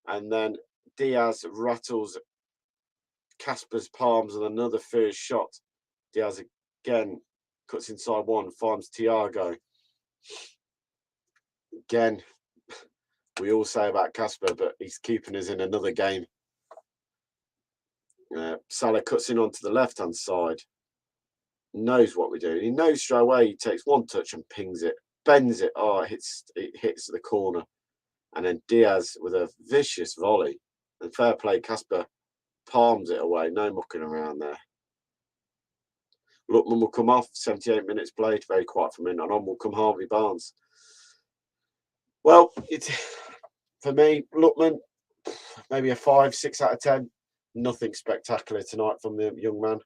And then Diaz rattles Casper's palms and another fierce shot. Diaz again cuts inside one, finds Thiago. Again, we all say about Casper, but he's keeping us in another game. Salah cuts in onto the left-hand side. Knows what we're doing. He knows straight away. He takes one touch and pings it, bends it. Oh, it hits the corner. And then Diaz with a vicious volley. And fair play, Casper palms it away. No mucking around there. Lookman will come off. 78 minutes played. Very quiet from in. And on will come Harvey Barnes. Well, it's for me, Lookman, maybe a 5, 6 out of 10. Nothing spectacular tonight from the young man.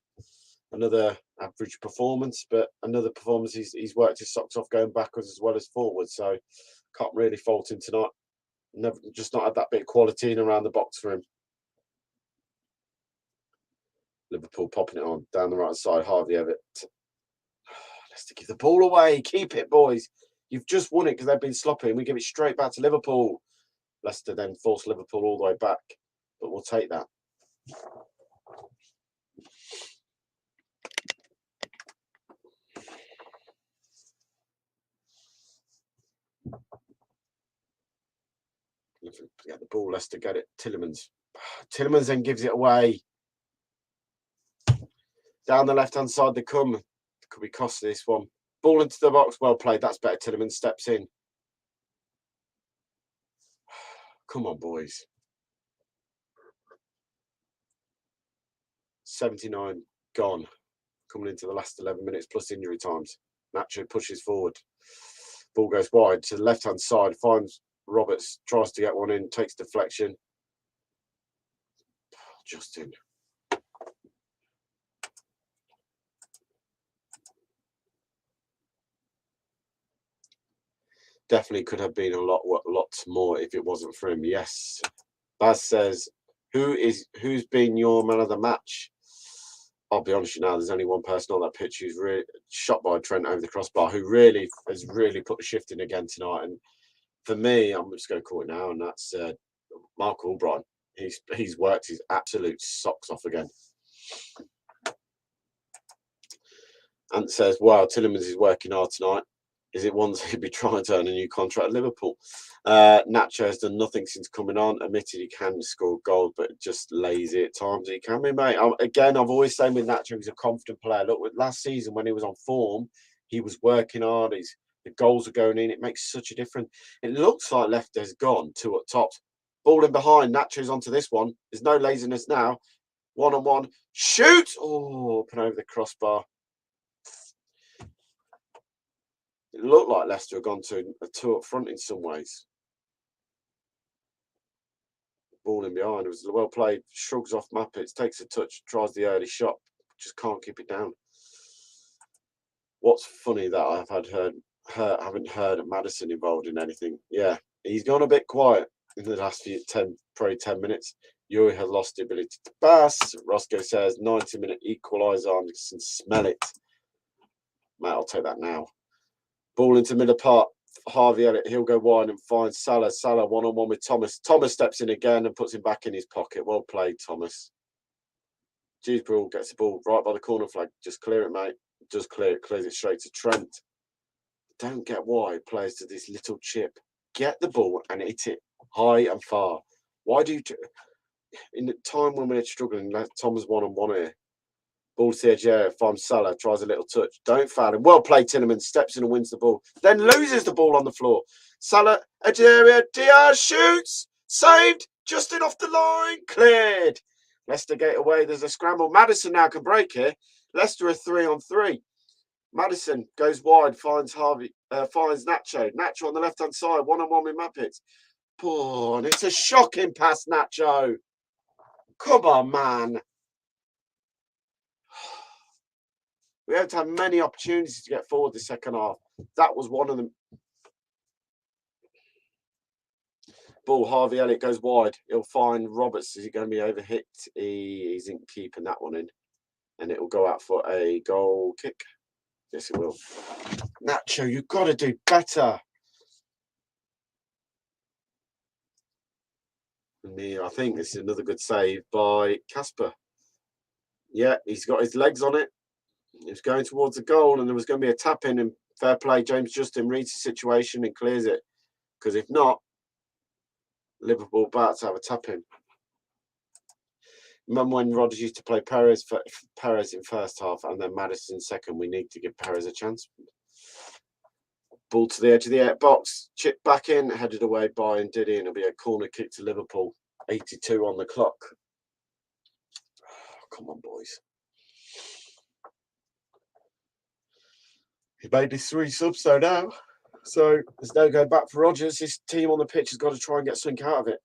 Another average performance, but another performance he's worked his socks off going backwards as well as forwards. So can't really fault him tonight. Never, just not had that bit of quality in around the box for him. Liverpool popping it on down the right side. Harvey Everett. Let's give the ball away. Keep it, boys. You've just won it because they've been sloppy, and we give it straight back to Liverpool. Leicester then force Liverpool all the way back, but we'll take that. Get the ball, Leicester get it. Tielemans then gives it away. Down the left-hand side they come. Could be costly this one. Ball into the box, well played. That's better. Tielemans steps in. Come on, boys. 79 gone. Coming into the last 11 minutes plus injury times. Nacho pushes forward. Ball goes wide to the left-hand side. Finds Roberts, tries to get one in, takes deflection. Justin. Definitely could have been a lot more if it wasn't for him. Yes. Baz says, who's been your man of the match? I'll be honest with you now, there's only one person on that pitch who's really shot by Trent over the crossbar, who really has put the shift in again tonight. And for me, I'm just going to call it now, and that's Mark Albrighton. He's worked his absolute socks off again. And says, wow, Tielemans is working hard tonight. Is it ones he'd be trying to earn a new contract at Liverpool? Nacho has done nothing since coming on. Admitted he can score goals, but just lazy at times. He can be, mate. I've always said with Nacho, he's a confident player. Look, last season when he was on form, he was working hard. The goals are going in. It makes such a difference. It looks like Leicester's gone 2 up top. Ball in behind. Nacho's onto this one. There's no laziness now. 1-on-1. Shoot! Oh, up and over the crossbar. It looked like Leicester had gone to a 2 up front in some ways. Ball in behind. It was well played. Shrugs off Muppets, takes a touch, tries the early shot, just can't keep it down. What's funny that I haven't heard Maddison involved in anything. Yeah, he's gone a bit quiet in the last 10 minutes. Yuri has lost the ability to pass. Roscoe says 90-minute equaliser. I can smell it. Mate, I'll take that now. Ball into middle part. Harvey Elliott, he'll go wide and find Salah. Salah one-on-one with Thomas. Thomas steps in again and puts him back in his pocket. Well played, Thomas. Dewsbury gets the ball right by the corner flag. Just clear it, mate. Just clear it. Clears it straight to Trent. Don't get why players do this little chip. Get the ball and hit it high and far. Why do you... In the time when we're struggling, let Thomas one-on-one here. Ball to the edge area, finds Salah, tries a little touch. Don't foul him. Well played, Tielemans. Steps in and wins the ball. Then loses the ball on the floor. Salah, edge of the area. Diaz shoots. Saved. Justin off the line. Cleared. Leicester get away. There's a scramble. Maddison now can break here. Leicester are 3-on-3. Maddison goes wide, finds Nacho. Nacho on the left-hand side. One-on-one with Muppets. Poor, and it's a shocking pass, Nacho. Come on, man. We haven't had many opportunities to get forward the second half. That was one of them. Ball, Harvey Elliott goes wide. He'll find Roberts. Is he going to be overhit? He isn't keeping that one in. And it will go out for a goal kick. Yes, it will. Nacho, you've got to do better. I think this is another good save by Casper. Yeah, he's got his legs on it. He was going towards the goal and there was going to be a tap in, and fair play, James Justin reads the situation and clears it. Because if not, Liverpool about to have a tap in. Remember when Rodgers used to play Perez in first half and then Maddison second? We need to give Perez a chance. Ball to the edge of the box, chip back in, headed away by Ndidi, and it'll be a corner kick to Liverpool. 82 on the clock. Oh, come on, boys. He made his 3 subs though now. So there's no going back for Rodgers. His team on the pitch has got to try and get something out of it.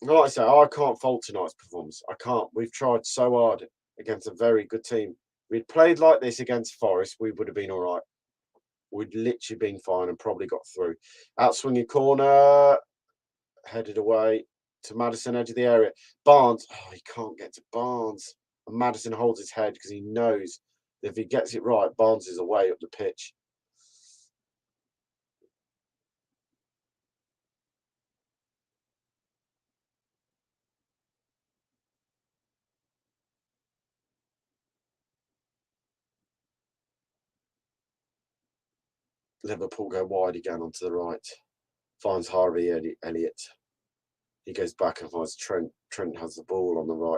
Like I say, I can't fault tonight's performance. I can't. We've tried so hard against a very good team. We'd played like this against Forest, we would have been all right. We'd literally been fine and probably got through. Outswinging corner, headed away to Maddison, edge of the area. Barnes, oh, he can't get to Barnes. And Maddison holds his head because he knows that if he gets it right, Barnes is away up the pitch. Liverpool go wide again onto the right. Finds Harvey Elliott. He goes back and finds Trent. Trent has the ball on the right.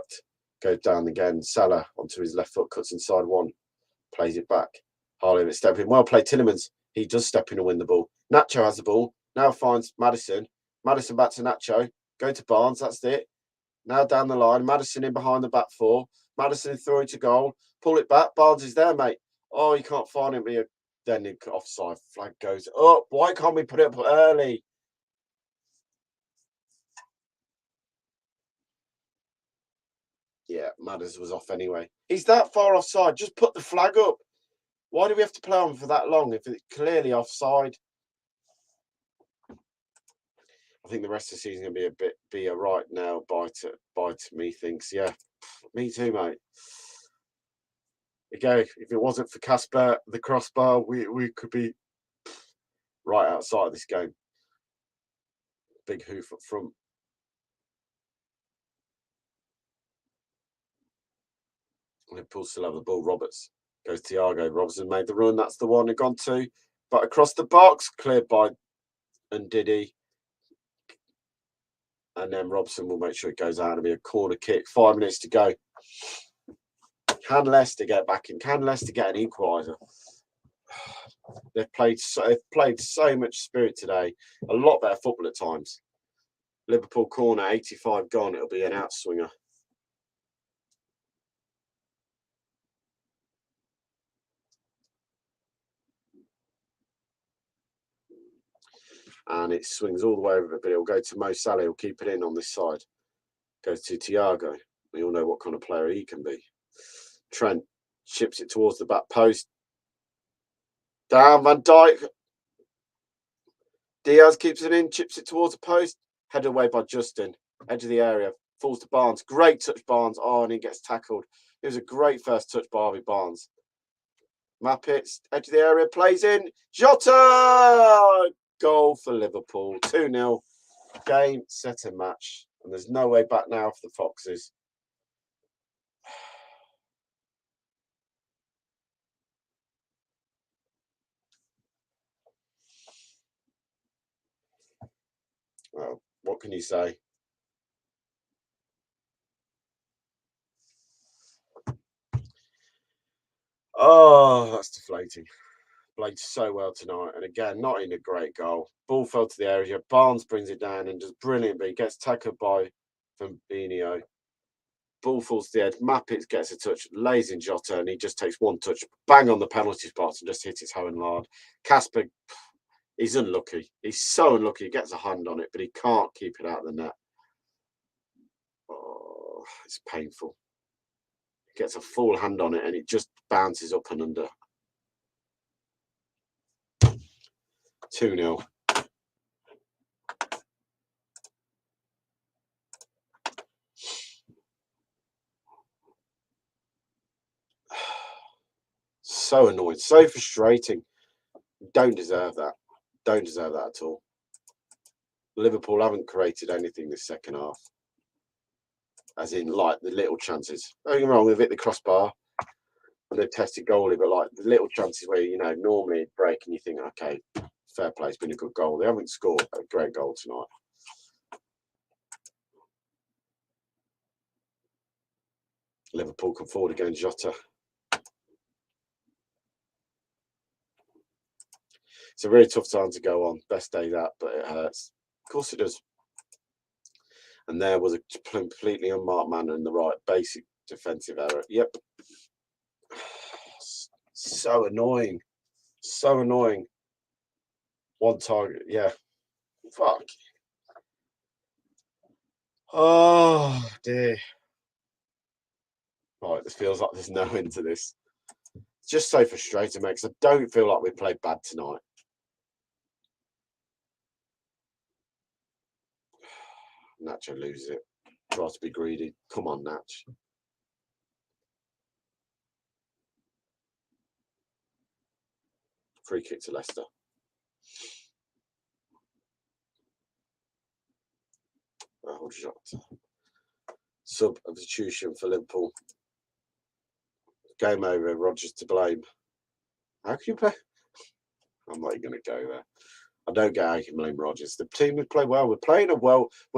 Goes down again. Salah onto his left foot, cuts inside one. Plays it back. Harvey Elliott stepping. Well played, Tielemans. He does step in and win the ball. Nacho has the ball. Now finds Maddison. Maddison back to Nacho. Go to Barnes. That's it. Now down the line. Maddison in behind the back 4. Maddison throwing to goal. Pull it back. Barnes is there, mate. Oh, you can't find him. Then the offside flag goes up. Why can't we put it up early? Yeah, Madders was off anyway. He's that far offside. Just put the flag up. Why do we have to play on for that long if it's clearly offside? I think the rest of the season is going to be a right now bite me thinks. Yeah, me too, mate. Again, if it wasn't for Casper, the crossbar, we could be right outside this game. Big hoof up front. Liverpool still have the ball. Roberts goes Thiago. Robson made the run. That's the one he gone to. But across the box, cleared by Ndidi. And then Robson will make sure it goes out. It'll be a corner kick. 5 minutes to go. Can Leicester get back in? Can Leicester get an equaliser? They've played so much spirit today. A lot better football at times. Liverpool corner, 85 gone. It'll be an outswinger. And it swings all the way over, but it'll go to Mo Salah. He'll keep it in on this side. Goes to Thiago. We all know what kind of player he can be. Trent chips it towards the back post. Down Van Dijk. Diaz keeps it in, chips it towards the post. Headed away by Justin. Edge of the area. Falls to Barnes. Great touch, Barnes. Oh, and he gets tackled. It was a great first touch by Harvey Barnes. Mappets, edge of the area, plays in. Jota! Goal for Liverpool. 2-0. Game, set and match. And there's no way back now for the Foxes. Well, what can you say? Oh, that's deflating. Played so well tonight. And again, not in a great goal. Ball fell to the area. Barnes brings it down and does brilliantly. Gets tackled by Fabinho. Ball falls to the edge. Mappets gets a touch, lays in Jota, and he just takes one touch, bang on the penalty spot and just hits it home and hard. Casper, he's unlucky. He's so unlucky. He gets a hand on it, but he can't keep it out of the net. Oh, it's painful. He gets a full hand on it, and it just bounces up and under. 2-0. So annoying, so frustrating. Don't deserve that. Don't deserve that at all. Liverpool haven't created anything this second half. As in, like, the little chances. Don't get me wrong, they've hit the crossbar and they've tested goalie, but like the little chances where, you know, normally break and you think, okay, fair play, it's been a good goal. They haven't scored a great goal tonight. Liverpool come forward against Jota. It's a really tough time to go on. Best day that, but it hurts. Of course it does. And there was a completely unmarked man in the right. Basic defensive error. Yep. So annoying. So annoying. One target. Yeah. Fuck. Oh, dear. Right, this feels like there's no end to this. It's just so frustrating, mate, because I don't feel like we played bad tonight. Nacho loses it. Tries to be greedy. Come on, Natch. Free kick to Leicester. Oh, shot. Substitution for Liverpool. Game over. Rodgers to blame. How can you play? I'm not even going to go there. I don't get how you can blame Rodgers. The team would play well. We're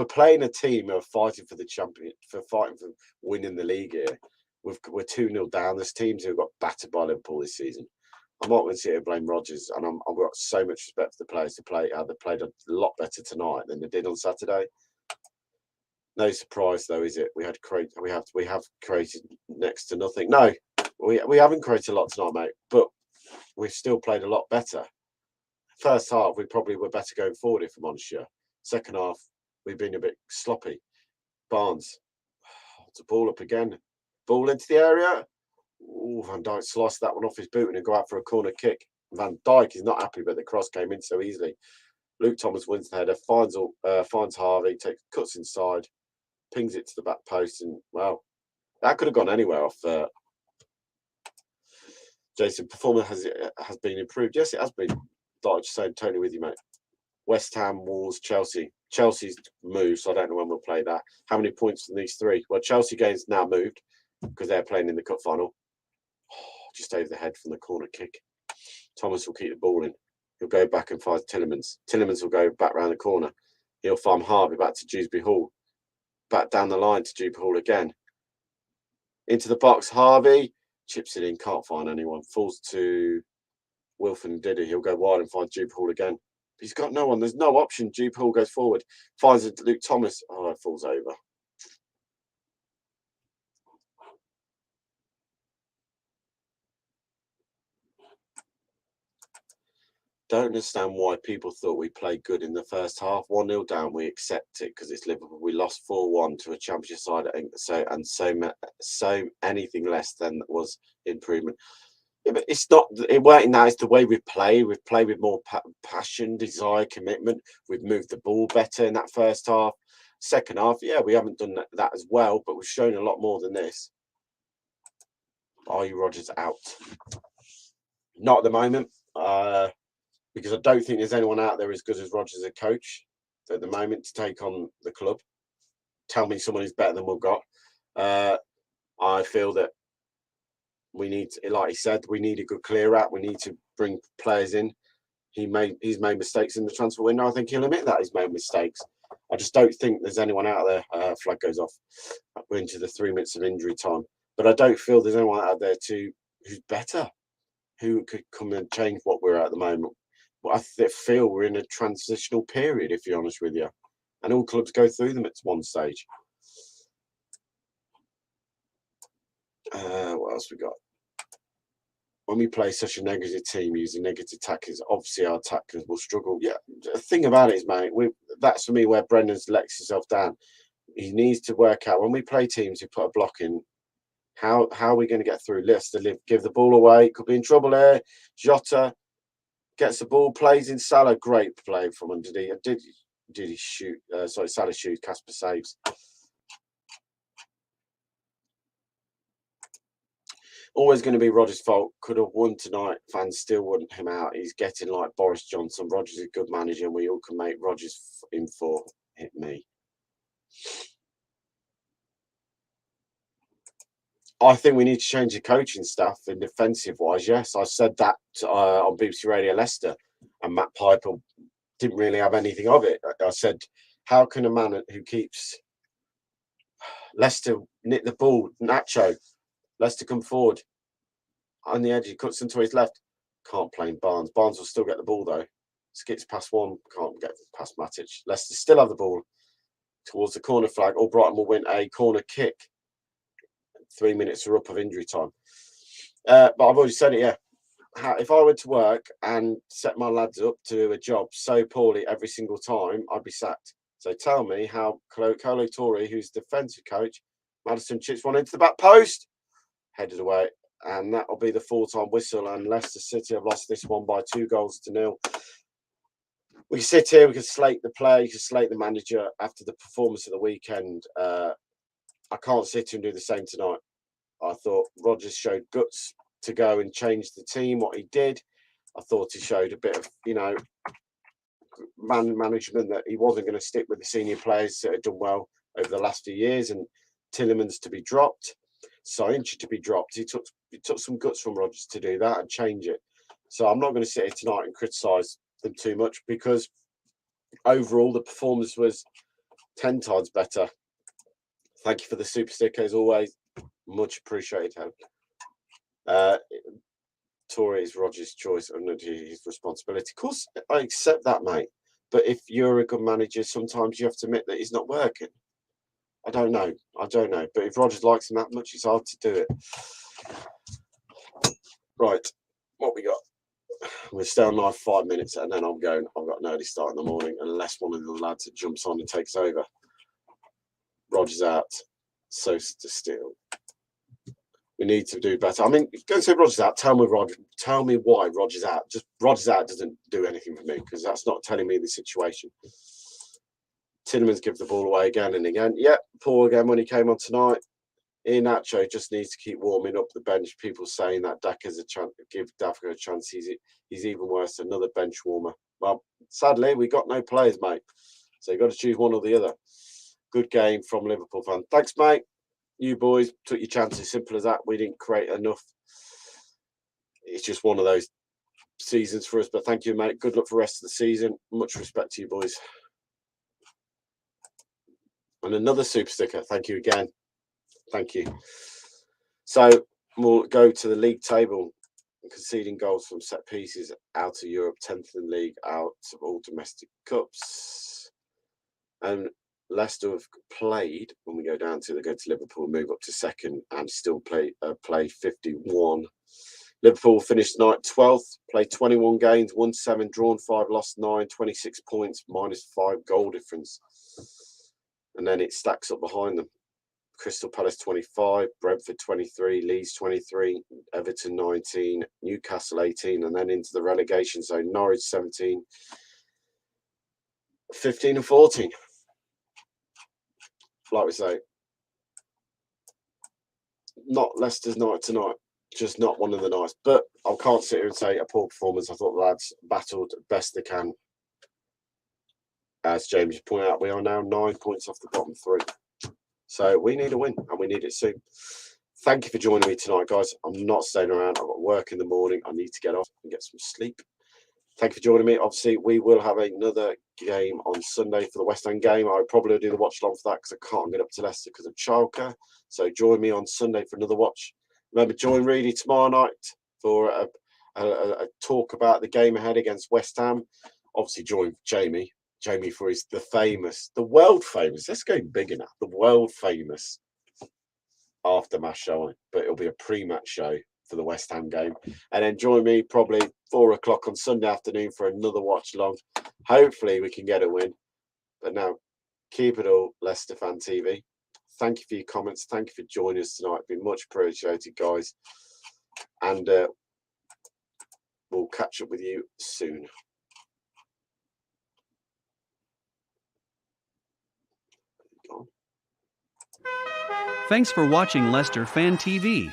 playing a team who are fighting for the champion, fighting for winning the league here. We're 2-0 down. There's teams who got battered by Liverpool this season. I'm not going to sit here and blame Rodgers, and I've got so much respect for the players to play. How they played a lot better tonight than they did on Saturday. No surprise though, is it? We have created next to nothing. No, we haven't created a lot tonight, mate. But we've still played a lot better. First half, we probably were better going forward, if I'm honest. Second half, we've been a bit sloppy. Barnes, to ball up again. Ball into the area. Ooh, Van Dijk sliced that one off his boot and he'll go out for a corner kick. Van Dijk is not happy, but the cross came in so easily. Luke Thomas wins the header, finds Harvey, cuts inside, pings it to the back post, and well, that could have gone anywhere off. Jason, performance has been improved. Yes, it has been. Like I just saying, totally with you, mate. West Ham, Wolves, Chelsea. Chelsea's moved, so I don't know when we'll play that. How many points from these three? Well, Chelsea game's now moved because they're playing in the cup final. Just over the head from the corner kick. Thomas will keep the ball in. He'll go back and find Tillemans. Tillemans will go back round the corner. He'll find Harvey back to Dewsbury Hall. Back down the line to Dewsbury Hall again. Into the box, Harvey. Chips it in, can't find anyone. Falls to Wilfred Ndidi. He'll go wide and find Dewsbury Hall again. He's got no one. There's no option. Dewsbury Hall goes forward. Finds Luke Thomas. Oh, it falls over. don't understand why people thought we played good in the first half. 1-0 down, we accept it because it's Liverpool. We lost 4-1 to a championship side, so anything less than was improvement. Yeah, but it's not. It weren't that. It's the way we play. We've played with more passion, desire, commitment. We've moved the ball better in that first half. Second half, yeah, we haven't done that as well, but we've shown a lot more than this. Are you Rodgers out? Not at the moment. Because I don't think there's anyone out there as good as Rodgers as a coach at the moment to take on the club. Tell me someone who's better than we've got. I feel that we need, like he said, we need a good clear out. We need to bring players in. He's made mistakes in the transfer window. I think he'll admit that he's made mistakes. I just don't think there's anyone out there. Flag goes off. We're into the 3 minutes of injury time. But I don't feel there's anyone out there who's better, who could come and change what we're at the moment. But I feel we're in a transitional period, if you're honest with you. And all clubs go through them at one stage. What else we got? When we play such a negative team using negative tactics, obviously our attackers will struggle. Yeah, the thing about it is, mate, that's for me where Brendan's lets himself down. He needs to work out when we play teams who put a block in. How are we going to get through? Leicester give the ball away. Could be in trouble there. Jota gets the ball, plays in Salah. Great play from him. Did he shoot? Salah shoots. Casper saves. Always going to be Rodgers' fault. Could have won tonight. Fans still want him out. He's getting like Boris Johnson. Rodgers is a good manager, and we all can make Rodgers in for. Hit me. I think we need to change the coaching staff in defensive wise. Yes, I said that on BBC Radio Leicester, and Matt Piper didn't really have anything of it. I said, how can a man who keeps Leicester nick the ball, Nacho, Leicester come forward on the edge, he cuts into his left, can't play in Barnes. Barnes will still get the ball though. Skips past one, can't get past Matic. Leicester still have the ball towards the corner flag, or Brighton will win a corner kick. 3 minutes are up of injury time. But I've already said it, yeah. If I went to work and set my lads up to do a job so poorly every single time, I'd be sacked. So tell me how Kolo Toure, who's defensive coach, Maddison chips one into the back post, headed away. And that'll be the full-time whistle. And Leicester City have lost this one by 2-0. We can sit here, we can slate the player, we can slate the manager after the performance of the weekend. I can't sit here and do the same tonight. I thought Rodgers showed guts to go and change the team, what he did. I thought he showed a bit of, management, that he wasn't going to stick with the senior players that had done well over the last few years, and Tillemans to be dropped, Soyuncu to be dropped. He took some guts from Rodgers to do that and change it. So I'm not going to sit here tonight and criticise them too much, because overall the performance was 10 times better. Thank you for the super sticker as always. Much appreciated, Helen. Toure is Rodgers' choice and his responsibility. Of course, I accept that, mate. But if you're a good manager, sometimes you have to admit that he's not working. I don't know. But if Rodgers likes him that much, it's hard to do it. Right. What we got? We're stay on live 5 minutes, and then I'm going. I've got an early start in the morning, unless one of the lads that jumps on and takes over. Rodgers out. So still. We need to do better. I mean, go and say Rodgers out. Tell me why Rodgers out. Just Rodgers out doesn't do anything for me, because that's not telling me the situation. Tillemans give the ball away again and again. Yep, poor again when he came on tonight. Iheanacho just needs to keep warming up the bench. People saying that Daka's a chance, give Daka a chance. He's even worse, another bench warmer. Well, sadly, we got no players, mate. So you've got to choose one or the other. Good game from Liverpool fan. Thanks, mate. You boys took your chances. Simple as that. We didn't create enough. It's just one of those seasons for us. But thank you, mate. Good luck for the rest of the season. Much respect to you, boys. And another super sticker. Thank you again. Thank you. So we'll go to the league table. Conceding goals from set pieces, out of Europe, 10th in the league, out of all domestic cups. And Leicester have played, when we go down to, they go to Liverpool, move up to second, and still play 51 Liverpool finished night 12th, played 21 games, won 7, drawn 5, lost 9, 26 points, -5 goal difference. And then it stacks up behind them. Crystal Palace 25, Brentford 23, Leeds 23, Everton 19, Newcastle 18, and then into the relegation zone, Norwich 17, 15 and 14. Like we say, not Leicester's night tonight, just not one of the nights. But I can't sit here and say a poor performance. I thought the lads battled best they can. As James pointed out, we are now 9 points off the bottom 3. So we need a win, and we need it soon. Thank you for joining me tonight, guys. I'm not staying around. I've got work in the morning. I need to get off and get some sleep. Thank you for joining me. Obviously, we will have another game on Sunday for the West Ham game. I'll probably do the watch along for that because I can't get up to Leicester because of childcare. So join me on Sunday for another watch. Remember, join Reedy tomorrow night for a talk about the game ahead against West Ham. Obviously, join Jamie for the world famous, let's go bigger now, the world famous aftermath show, but it'll be a pre-match show for the West Ham game. And then join me probably 4 o'clock on Sunday afternoon for another watch along. Hopefully we can get a win. But now, keep it all, Leicester Fan TV. Thank you for your comments. Thank you for joining us tonight. It's been much appreciated, guys. And we'll catch up with you soon. Thanks for watching Leicester Fan TV.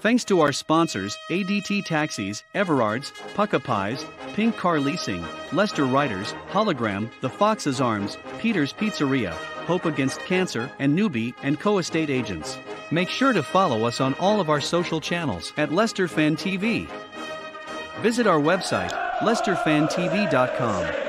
Thanks to our sponsors, ADT Taxis, Everard's, Pucka Pies, Pink Car Leasing, Leicester Riders, Hologram, The Fox's Arms, Peter's Pizzeria, Hope Against Cancer, and Newbie & Co. Estate Agents. Make sure to follow us on all of our social channels at Leicester Fan TV. Visit our website, leicesterfantv.com.